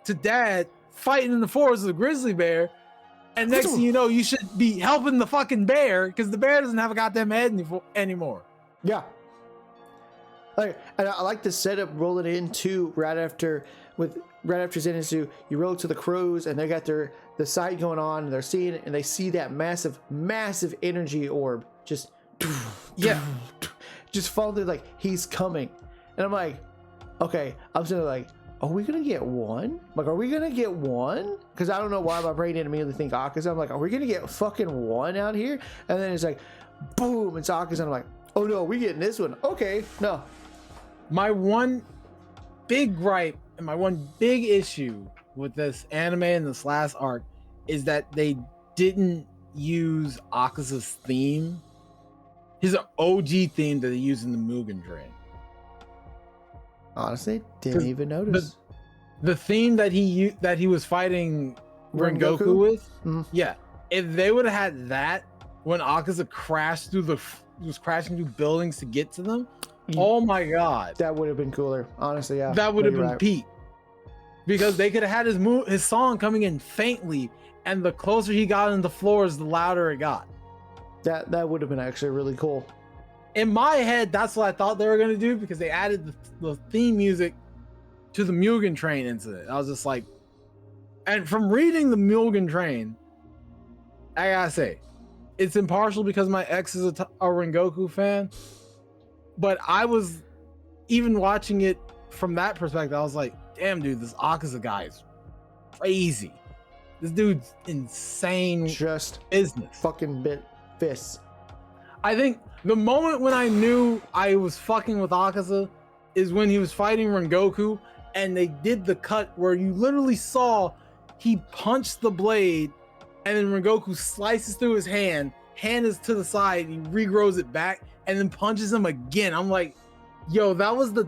to dad fighting in the forest with a grizzly bear. And next thing you know, you should be helping the fucking bear because the bear doesn't have a goddamn head anymore. Yeah. And I like the setup rolling into right after Zenitsu, you roll to the crows and they got the sight going on and they're seeing it and they see that massive energy orb just fall through, like he's coming. And I'm like, okay, I'm sitting there like, are we gonna get one? Like, are we gonna get one? Because I don't know why my brain didn't immediately think Akaza. I'm like, are we gonna get fucking one out here? And then it's like, boom, it's Akaza. And I'm like, oh no, we getting this one. Okay, no. My one big gripe and my one big issue with this anime and this last arc is that they didn't use Akaza's theme. His OG theme that they use in the Mugen Train. Honestly, didn't even notice. The theme that he was fighting Rengoku with, yeah. If they would have had that when Akaza was crashing through buildings to get to them, oh my god, that would have been cooler. Honestly, yeah, that would have been peak. Because they could have had his song coming in faintly, and the closer he got in the floors, the louder it got. That would have been actually really cool. In my head, that's what I thought they were going to do because they added the theme music to the Mugen Train incident. I was just like, and from reading the Mugen Train, I gotta say, it's impartial because my ex is a Rengoku fan, but I was even watching it from that perspective. I was like, damn, dude, this Akaza guy is crazy. This dude's insane. Just business. Fucking bit fists. I think the moment when I knew I was fucking with Akaza is when he was fighting Rengoku and they did the cut where you literally saw he punched the blade and then Rengoku slices through his hand is to the side, he regrows it back and then punches him again. I'm like, yo, that was the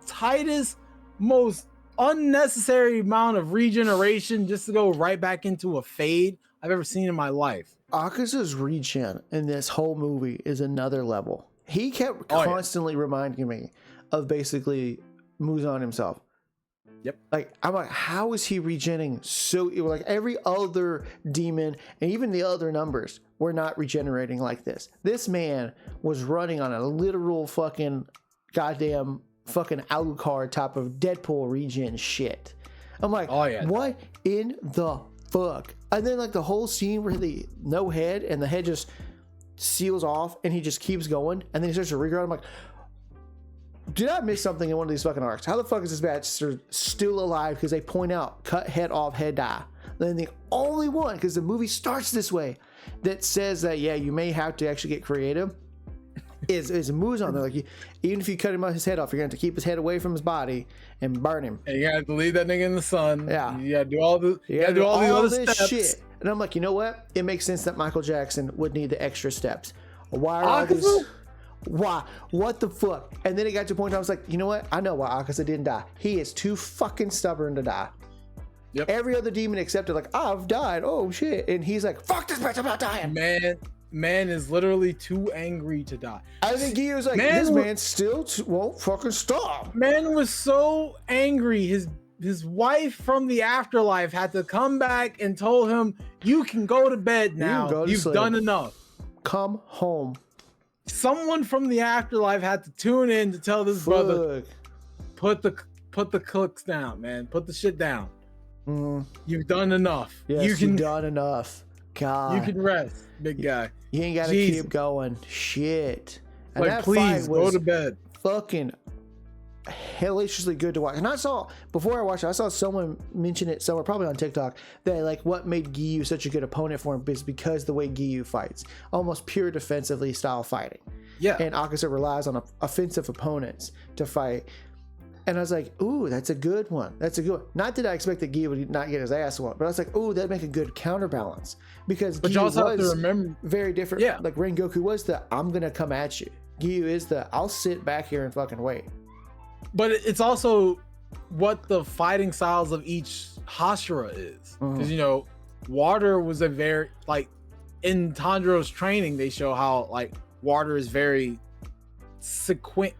tightest, most unnecessary amount of regeneration just to go right back into a fade I've ever seen in my life. Akaza's regen in this whole movie is another level. He kept constantly reminding me of basically Muzan himself. Yep. Like, I'm like, how is he regenerating so like every other demon and even the other numbers were not regenerating like this. This man was running on a literal fucking goddamn fucking Alucard type of Deadpool regen shit. I'm like, what in the fuck? And then like the whole scene where the no head and the head just seals off and he just keeps going and then he starts to regrow. I'm like, did I miss something in one of these fucking arcs? How the fuck is this bastard still alive? Because they point out cut head off, head die. Then the only one, because the movie starts this way, that says that yeah, you may have to actually get creative is Muzan. They're like, even if you cut his head off, you're going to have to keep his head away from his body and burn him. And you have to leave that nigga in the sun. Yeah, you gotta do all the other steps. Shit. And I'm like, you know what? It makes sense that Michael Jackson would need the extra steps. Why are these? Why? What the fuck? And then it got to a point where I was like, you know what? I know why Akaza didn't die. He is too fucking stubborn to die. Yep. Every other demon accepted, like, I've died. Oh shit. And he's like, fuck this bitch, I'm not dying. Man is literally too angry to die. I think he was like, this man still won't fucking stop. Man was so angry. His wife from the afterlife had to come back and told him, you can go to bed now. You've done enough. Come home. Someone from the afterlife had to tune in to tell this brother, put the cooks down, man. Put the shit down. You've done enough. Yes, you've done enough. God. You can rest, big guy. You ain't gotta keep going. Shit. And like, please go to bed. Fucking hellaciously good to watch. And I saw, before I watched it, I saw someone mention it somewhere, probably on TikTok, that like what made Giyu such a good opponent for him is because the way Giyu fights, almost pure defensively style fighting. Yeah. And Akaza relies on offensive opponents to fight. And I was like, ooh, that's a good one. That's a good one. Not that I expect that Giyu would not get his ass whooped, but I was like, ooh, that'd make a good counterbalance. Because Giyu was very different. Yeah. Like Rengoku was the, I'm going to come at you. Giyu is the, I'll sit back here and fucking wait. But it's also what the fighting styles of each Hashira is. Because, you know, Water was a very, like, in Tanjiro's training, they show how, like, Water is very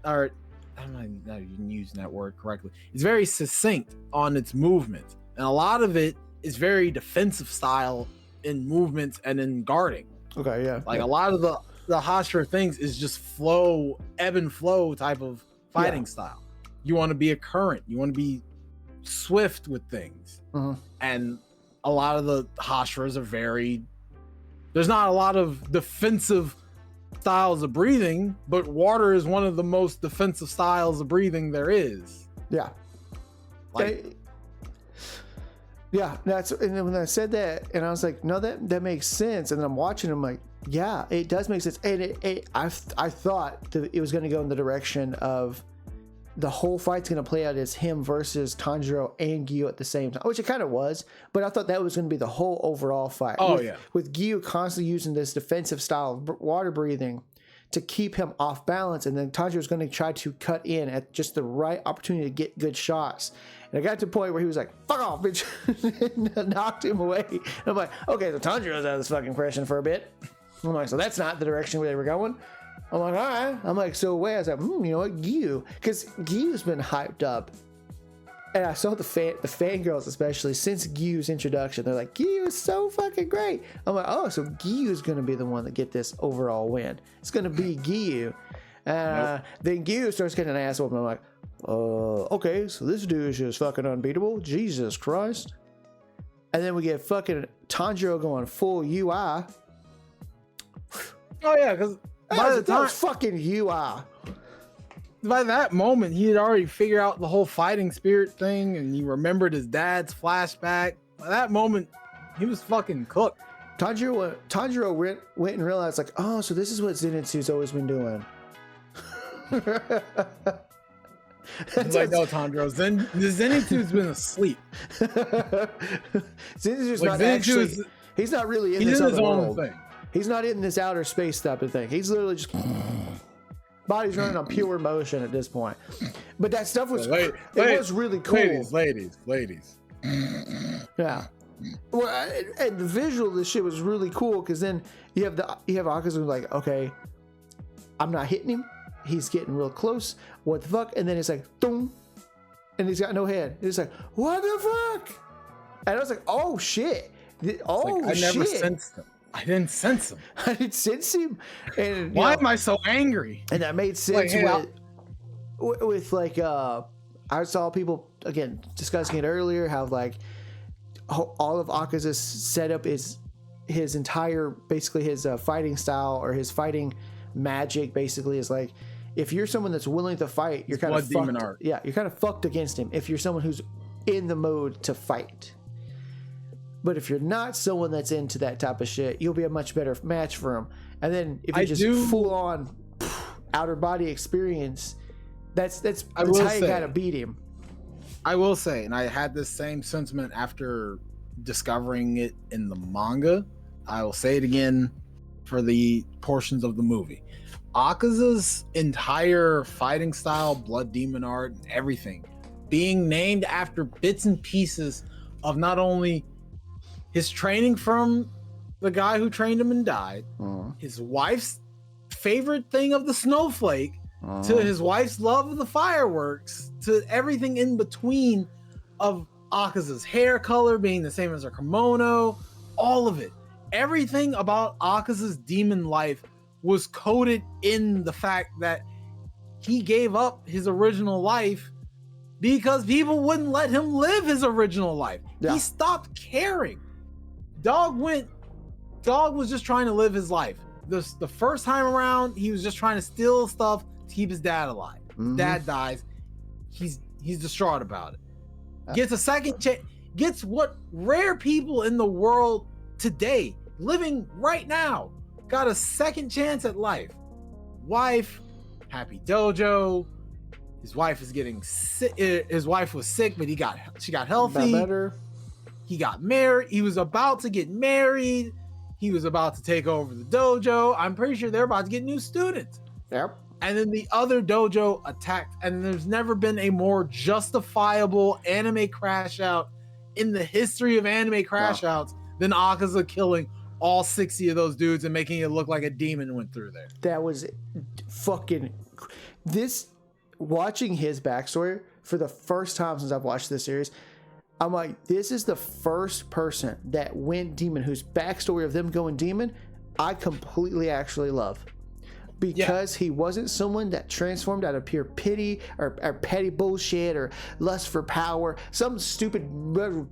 or I'm not even using that word correctly. It's very succinct on its movements. And a lot of it is very defensive style in movements and in guarding. Okay, yeah. Like a lot of the Hashira things is just flow, ebb and flow type of fighting style. You want to be a current. You want to be swift with things. And a lot of the Hashiras are very... There's not a lot of defensive styles of breathing, but Water is one of the most defensive styles of breathing there is. Yeah. Like, yeah, that's, and then when I said that, and I was like, no, that makes sense. And then I'm watching, I'm like, yeah, it does make sense. And I thought that it was going to go in the direction of the whole fight's going to play out as him versus Tanjiro and Giyu at the same time, which it kind of was, but I thought that was going to be the whole overall fight. With Giyu constantly using this defensive style of water breathing to keep him off balance, and then Tanjiro's going to try to cut in at just the right opportunity to get good shots. And I got to the point where he was like, fuck off, bitch, and knocked him away. And I'm like, okay, so Tanjiro's out of this fucking question for a bit. I'm like, so that's not the direction where they were going. I'm like, all right. I'm like, so wait. I was like, you know what, Giyu, because Giyu's been hyped up, and I saw the fangirls especially since Giyu's introduction. They're like, Giyu is so fucking great. I'm like, oh, so Giyu's gonna be the one that get this overall win. It's gonna be Giyu. Then Giyu starts getting an ass whooping. I'm like, okay, so this dude is just fucking unbeatable. Jesus Christ. And then we get fucking Tanjiro going full UI. Oh yeah, because by the That time was fucking UI. by that moment, he had already figured out the whole fighting spirit thing, and he remembered his dad's flashback. By that moment, he was fucking cooked. Tanjiro went and realized, like, oh, so this is what Zenitsu's always been doing. He's like, no, Tanjiro, Zenitsu's been asleep. Zenitsu's Like, not Zenitsu actually. He's not really in He's this in his other own world. thing. He's not in this outer space type of thing. He's literally just body's running on pure motion at this point. But that stuff was it was really cool. Ladies. Yeah. Well, and the visual of this shit was really cool because then you have Akazu like, okay, I'm not hitting him. He's getting real close. What the fuck? And then it's like, boom, and he's got no head. And it's like, what the fuck? And I was like, oh shit. Oh like, I shit. never sensed him. I didn't sense him. I didn't sense him. And why am I so angry? And that made sense Like, with like I saw people again discussing it earlier how like all of Akaza's setup is his entire basically his fighting style or his fighting magic basically is like if you're someone that's willing to fight, you're kind of fucked. Yeah, you're kind of fucked against him if you're someone who's in the mode to fight. But if you're not someone that's into that type of shit, you'll be a much better match for him. And then if you just full on outer body experience, that's how you gotta beat him. I will say, and I had this same sentiment after discovering it in the manga. I will say it again for the portions of the movie. Akaza's entire fighting style, blood demon art, and everything being named after bits and pieces of not only his training from the guy who trained him and died, his wife's favorite thing of the snowflake, to his wife's love of the fireworks, to everything in between of Akaza's hair color being the same as her kimono, all of it. Everything about Akaza's demon life was coded in the fact that he gave up his original life because people wouldn't let him live his original life. Yeah. He stopped caring. Dog was just trying to live his life. The first time around, he was just trying to steal stuff to keep his dad alive. Dad dies. He's distraught about it. Gets a second chance. Gets what rare people in the world today, living right now, got a second chance at life. Wife, happy dojo. His wife is getting sick. His wife was sick, but she got healthy. Better. He got married. He was about to get married. He was about to take over the dojo. I'm pretty sure they're about to get new students. Yep. And then the other dojo attacked. And there's never been a more justifiable anime crash out in the history of anime crash outs than Akaza killing all 60 of those dudes and making it look like a demon went through there. That was fucking... Watching his backstory for the first time since I've watched this series, I'm like, this is the first person that went demon, whose backstory of them going demon, I completely actually love. Because he wasn't someone that transformed out of pure pity or petty bullshit or lust for power, some stupid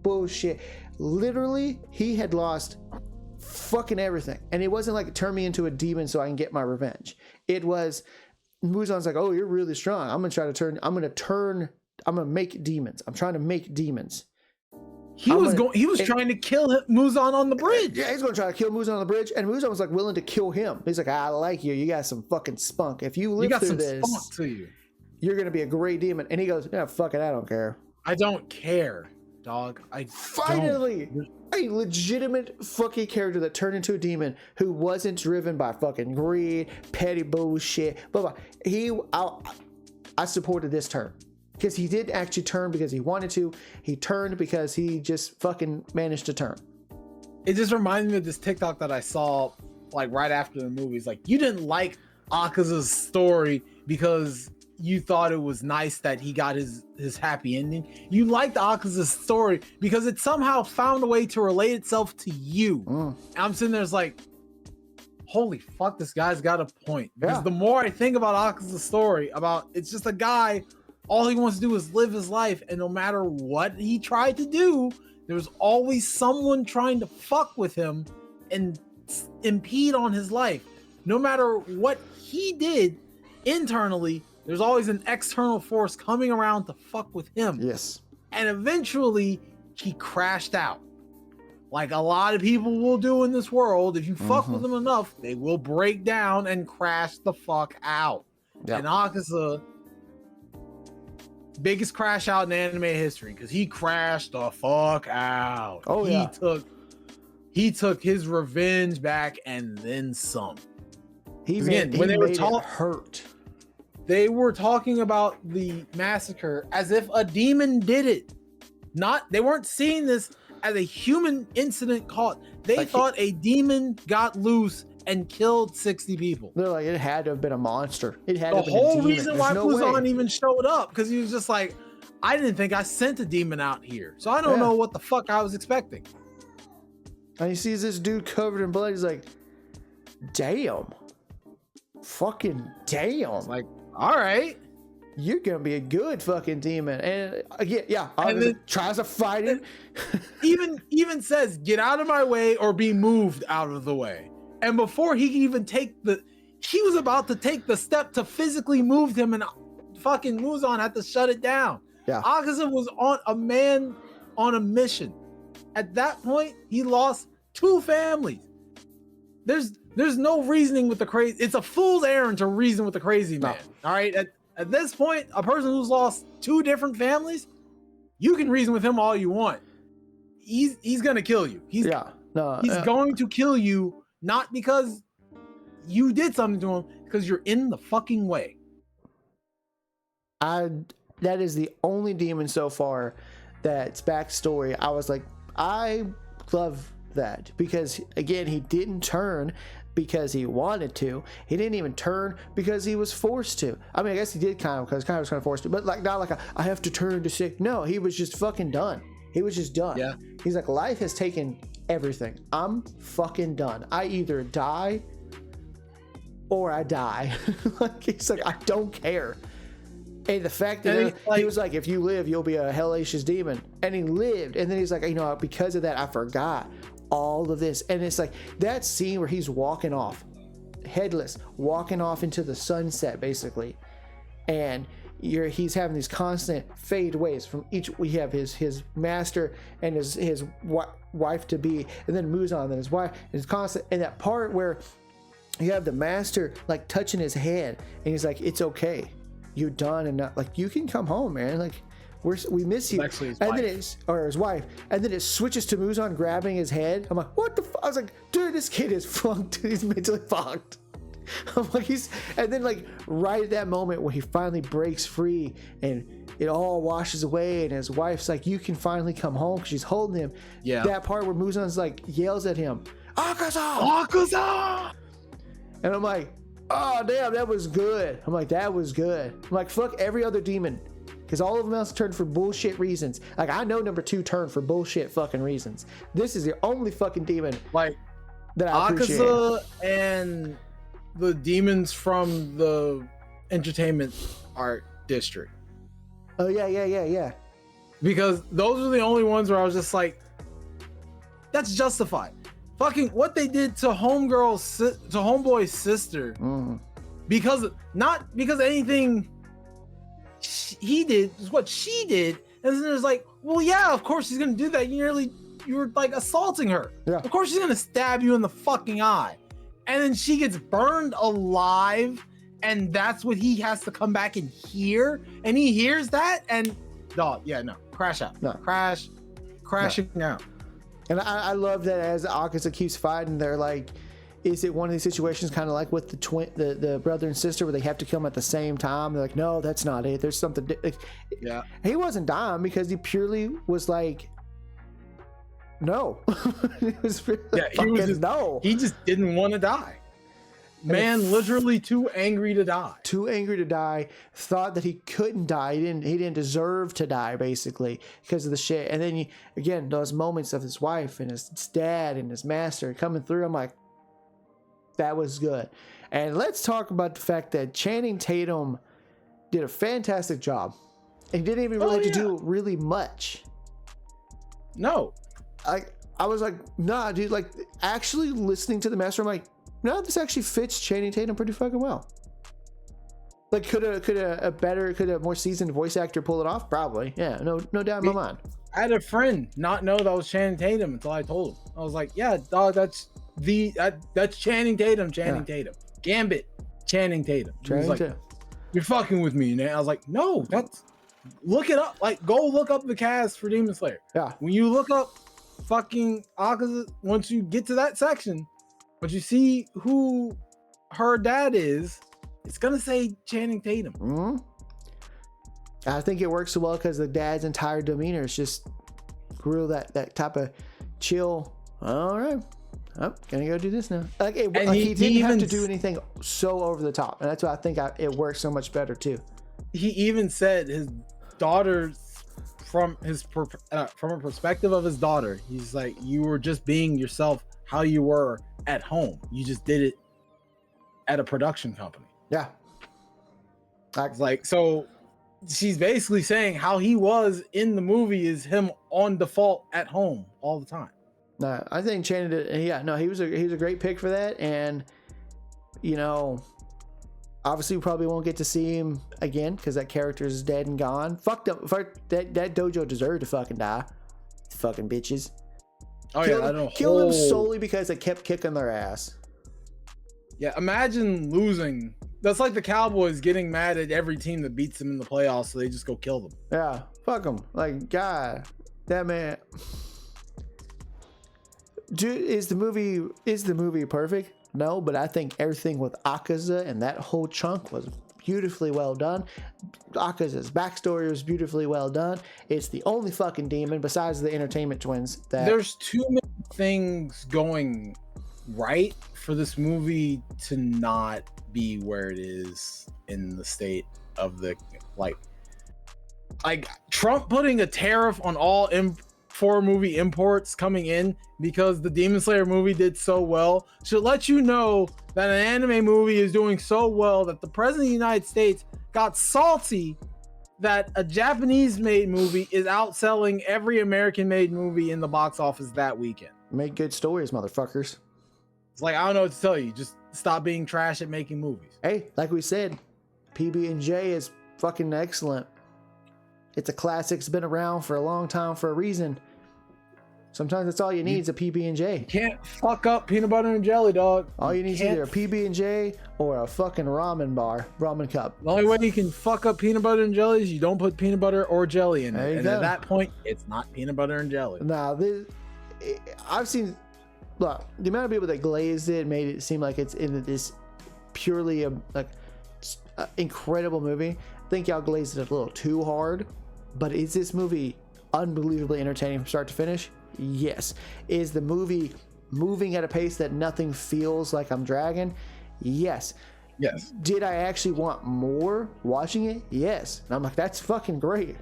bullshit. Literally, he had lost fucking everything. And it wasn't like, turn me into a demon so I can get my revenge. It was, Muzan's like, oh, you're really strong. I'm going to make demons. I'm trying to make demons. He was trying to kill Muzan on the bridge. Yeah, he's going to try to kill Muzan on the bridge, and Muzan was like willing to kill him. He's like, I like you. You got some fucking spunk. If you live through this, you're going to be a great demon. And he goes, yeah, fuck it, I don't care. I don't care, dog. Finally, a legitimate fucking character that turned into a demon who wasn't driven by fucking greed, petty bullshit. But I supported this turn. Because he didn't actually turn because he wanted to. He turned because he just fucking managed to turn. It just reminded me of this TikTok that I saw like right after the movies. Like, you didn't like Akaza's story because you thought it was nice that he got his happy ending. You liked Akaza's story because it somehow found a way to relate itself to you. And I'm sitting there like, holy fuck, this guy's got a point. Because the more I think about Akaza's story, it's just a guy, all he wants to do is live his life, and no matter what he tried to do there was always someone trying to fuck with him and impede on his life. No matter what he did internally, there's always an external force coming around to fuck with him. Yes. And eventually he crashed out. Like a lot of people will do in this world. If you fuck with them enough, they will break down and crash the fuck out. Yep. And Akaza, biggest crash out in anime history, because he crashed the fuck out. Oh, yeah. He took his revenge back and then some. When they were hurt. They were talking about the massacre as if a demon did it. They weren't seeing this as a human incident caught. They thought a demon got loose and killed 60 people. They're like, it had to have been a monster. It had the to have been a demon. The whole reason why Puzan way. even showed up, because he was just like, I didn't think I sent a demon out here. So I don't know what the fuck I was expecting. And he sees this dude covered in blood. He's like, damn. Fucking damn. It's like, all right. You're gonna be a good fucking demon. And and then tries to fight him. even says, get out of my way or be moved out of the way. And before he could even he was about to take the step to physically move him, and fucking Muzan had to shut it down. Yeah. Akaza was on a mission. At that point, he lost 2 families. There's no reasoning with the crazy. It's a fool's errand to reason with the crazy man. All right. At this point, a person who's lost 2 different families, you can reason with him all you want. He's gonna kill you. He's going to kill you, not because you did something to him, because you're in the fucking way. That is the only demon so far that's backstory. I was like, I love that, because again, he didn't turn because he wanted to. He didn't even turn because he was forced to. I mean, I guess he did kind of, because kind of was kind of forced to, but like not like I have to turn to sick. No, he was just fucking done. He was just done. Yeah. He's like, life has taken everything. I'm fucking done. I either die or I die. Like, he's like, I don't care. And the fact that he was like, if you live, you'll be a hellacious demon. And he lived. And then he's like, because of that, I forgot all of this. And it's like that scene where he's walking off, headless, walking off into the sunset, basically. And he's having these constant fadeaways from each. We have his master and his wife to be, and then Muzan, then his wife, and it's constant. And that part where you have the master like touching his hand, and he's like, it's okay. You're done, and not like you can come home, man. Like we miss you. His wife, and then it switches to Muzan grabbing his head. I'm like, what the fuck? I was like, dude, this kid is fucked. He's mentally fucked. I'm like, and then like right at that moment where he finally breaks free and it all washes away, and his wife's like, you can finally come home, because she's holding him. Yeah. That part where Muzan's like yells at him, Akaza! And I'm like, oh damn, that was good. I'm like, that was good. I'm like, fuck every other demon, because all of them else turned for bullshit reasons. Like, I know number 2 turned for bullshit fucking reasons. This is the only fucking demon like that I appreciate. Akaza and the demons from the entertainment art district. Oh yeah. Because those are the only ones where I was just like, that's justified. Fucking what they did to homeboy's sister, not because anything he did, is what she did. And then it's like, well, yeah, of course she's gonna do that. You were like assaulting her. Yeah. Of course she's gonna stab you in the fucking eye. And then she gets burned alive, and that's what he has to come back and hear. And he hears that, and crash out. No. Crashing out. And I love that as Akaza keeps fighting, they're like, is it one of these situations kind of like with the brother and sister where they have to kill them at the same time? They're like, no, that's not it. There's something. Yeah. He wasn't dying because he purely was like, no. He was really no. He just didn't want to die. Man, literally too angry to die. Too angry to die. Thought that he couldn't die. He didn't deserve to die, basically, because of the shit. And then again, those moments of his wife and his dad and his master coming through. I'm like, that was good. And let's talk about the fact that Channing Tatum did a fantastic job. And he didn't even really have to do really much. No. I was like, nah, dude. Like, actually listening to the master, I'm like, no, this actually fits Channing Tatum pretty fucking well. Like, could a more seasoned voice actor pull it off? Probably. Yeah, no doubt in my mind. I had a friend not know that was Channing Tatum until I told him. I was like, yeah, dog, that's Channing Tatum. Tatum. Gambit, Channing Tatum. He was like, you're fucking with me, man. I was like, no, look it up. Like, go look up the cast for Demon Slayer. Yeah. When you look up fucking Akaza, once you get to that section, but you see who her dad is, it's gonna say Channing Tatum. Mm-hmm. I think it works so well because the dad's entire demeanor is just real that type of chill. All right, I'm gonna go do this now. Like, he didn't have to do anything so over the top, and that's why I think it works so much better too. He even said his daughter, from a perspective of his daughter, he's like, you were just being yourself, how you were at home. You just did it at a production company. Yeah. Like, so she's basically saying how he was in the movie is him on default at home all the time. No, I think Channing did. Yeah, no, he was a great pick for that, and obviously we probably won't get to see him again because that character is dead and gone. Fucked up. That dojo deserved to fucking die. Fucking bitches. Oh yeah, killed them solely because they kept kicking their ass. Yeah, imagine losing. That's like the Cowboys getting mad at every team that beats them in the playoffs, so they just go kill them. Yeah, fuck them. Like, God, that man. Dude, is the movie perfect? No, but I think everything with Akaza and that whole chunk was beautifully well done. Akaza's backstory was beautifully well done. It's the only fucking demon besides the entertainment twins that there's too many things going right for this movie to not be where it is in the state of the like Trump putting a tariff on all movie imports coming in because the Demon Slayer movie did so well should let you know that an anime movie is doing so well that the president of the United States got salty that a Japanese made movie is outselling every American made movie in the box office that weekend. Make good stories, motherfuckers. It's like, I don't know what to tell you. Just stop being trash at making movies. Hey, like we said, PB&J is fucking excellent. It's a classic. It's been around for a long time for a reason. Sometimes that's all you need is a PB&J. You can't fuck up peanut butter and jelly, dog. All you need is either a PB&J or a fucking ramen cup. The only way you can fuck up peanut butter and jelly is you don't put peanut butter or jelly in it. And at that point, it's not peanut butter and jelly. Nah, I've seen... Look, the amount of people that glazed it made it seem like it's in this purely incredible movie. I think y'all glazed it a little too hard. But is this movie unbelievably entertaining from start to finish? Yes. Is the movie moving at a pace that nothing feels like I'm dragging? Yes. Yes. Did I actually want more watching it? Yes. And I'm like, that's fucking great.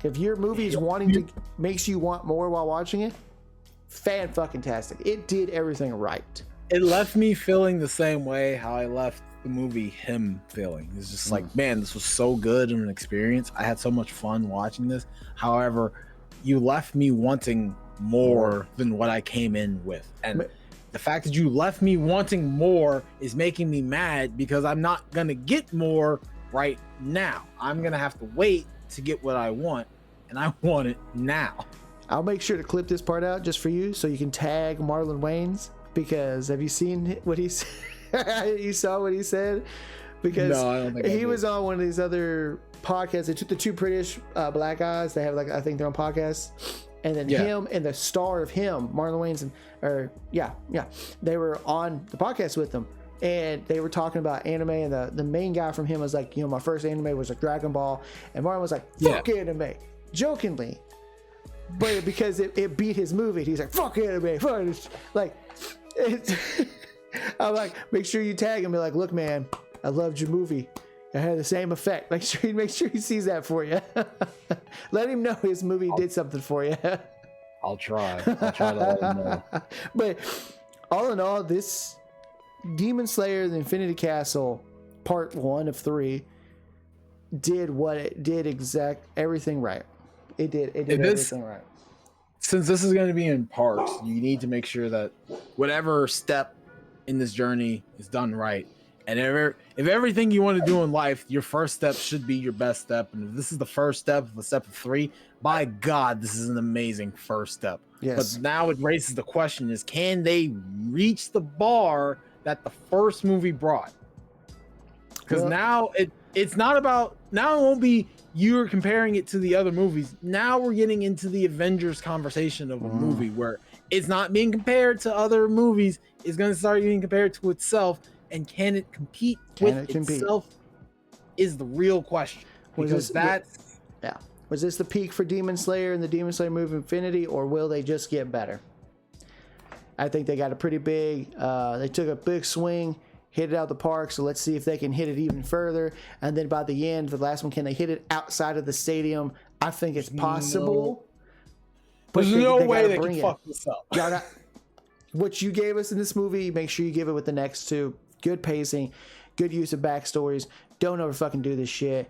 If your movie is makes you want more while watching it, fan-fucking-tastic. It did everything right. It left me feeling the same way how I left the movie him feeling. It's just like, man, this was so good of an experience. I had so much fun watching this. However, you left me wanting more than what I came in with. And the fact that you left me wanting more is making me mad because I'm not going to get more right now. I'm going to have to wait to get what I want, and I want it now. I'll make sure to clip this part out just for you so you can tag Marlon Wayans, because have you seen what he said? You saw what he said? Because no, I don't think he was on one of these other podcasts. They took the two British black guys. They have I think their own podcast. And then him and the star of him, Marlon Wayans, they were on the podcast with them. And they were talking about anime, and the main guy from him was like, my first anime was like Dragon Ball. And Marlon was like, fuck anime, jokingly. But because it beat his movie, he's like, fuck anime, fuck it. Like, I'm like, make sure you tag him, be like, look, man, I loved your movie. I had the same effect. Make sure he sees that for you. Let him know his movie did something for you. I'll try to let him know. But all in all, this Demon Slayer: The Infinity Castle, part 1 of 3, did what it did everything right. It did everything right. since this is going to be in parts, you need to make sure that whatever step in this journey is done right. And if everything you want to do in life, your first step should be your best step. And if this is the first step of a step of 3, by God, this is an amazing first step. Yes. But now it raises the question is, can they reach the bar that the first movie brought? Because now it's not about, now it won't be you're comparing it to the other movies. Now we're getting into the Avengers conversation of a movie where it's not being compared to other movies. It's going to start being compared to itself. And can it compete with itself is the real question. Because was this the peak for Demon Slayer and the Demon Slayer movie Infinity, or will they just get better? I think they got a pretty big, they took a big swing, hit it out the park, so let's see if they can hit it even further. And then by the end, the last one, can they hit it outside of the stadium? I think it's possible. There's no way they can fuck this up. What you gave us in this movie, make sure you give it with the next 2. Good pacing, good use of backstories. Don't ever fucking do this shit.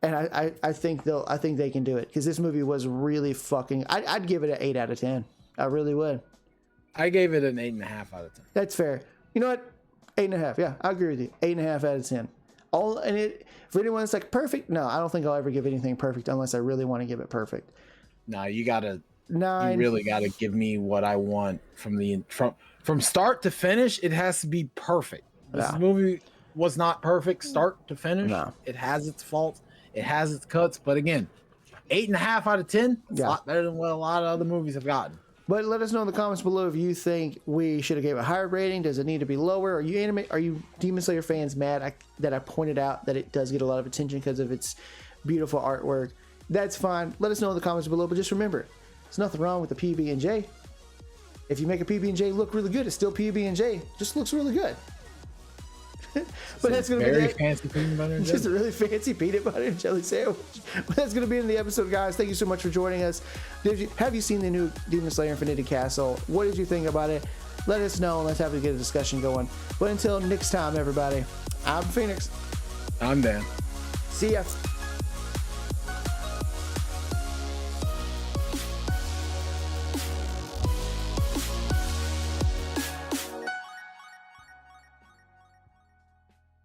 And I think they can do it, because this movie was really fucking. I'd give it an 8 out of 10. I really would. I gave it an 8.5 out of 10. That's fair. You know what? 8.5. Yeah, I agree with you. 8.5 out of 10. For anyone that's like perfect, no, I don't think I'll ever give anything perfect unless I really want to give it perfect. No, you gotta. 9. You really gotta give me what I want from start to finish. It has to be perfect. This movie was not perfect start to finish. No. It has its faults. It has its cuts. But again, 8.5 out of 10. It's a lot better than what a lot of other movies have gotten. But let us know in the comments below if you think we should have gave a higher rating. Does it need to be lower? Are you Demon Slayer fans mad that I pointed out that it does get a lot of attention because of its beautiful artwork? That's fine. Let us know in the comments below. But just remember, there's nothing wrong with the PB&J. If you make a PB&J look really good, it's still PB&J. It just looks really good. But that's going to be very fancy peanut butter and jelly. Just a really fancy peanut butter and jelly sandwich. But that's going to be in the episode, guys. Thank you so much for joining us. Have you seen the new Demon Slayer Infinity Castle? What did you think about it? Let us know, and let's have a good discussion going. But until next time, everybody, I'm Phoenix. I'm Dan. See ya.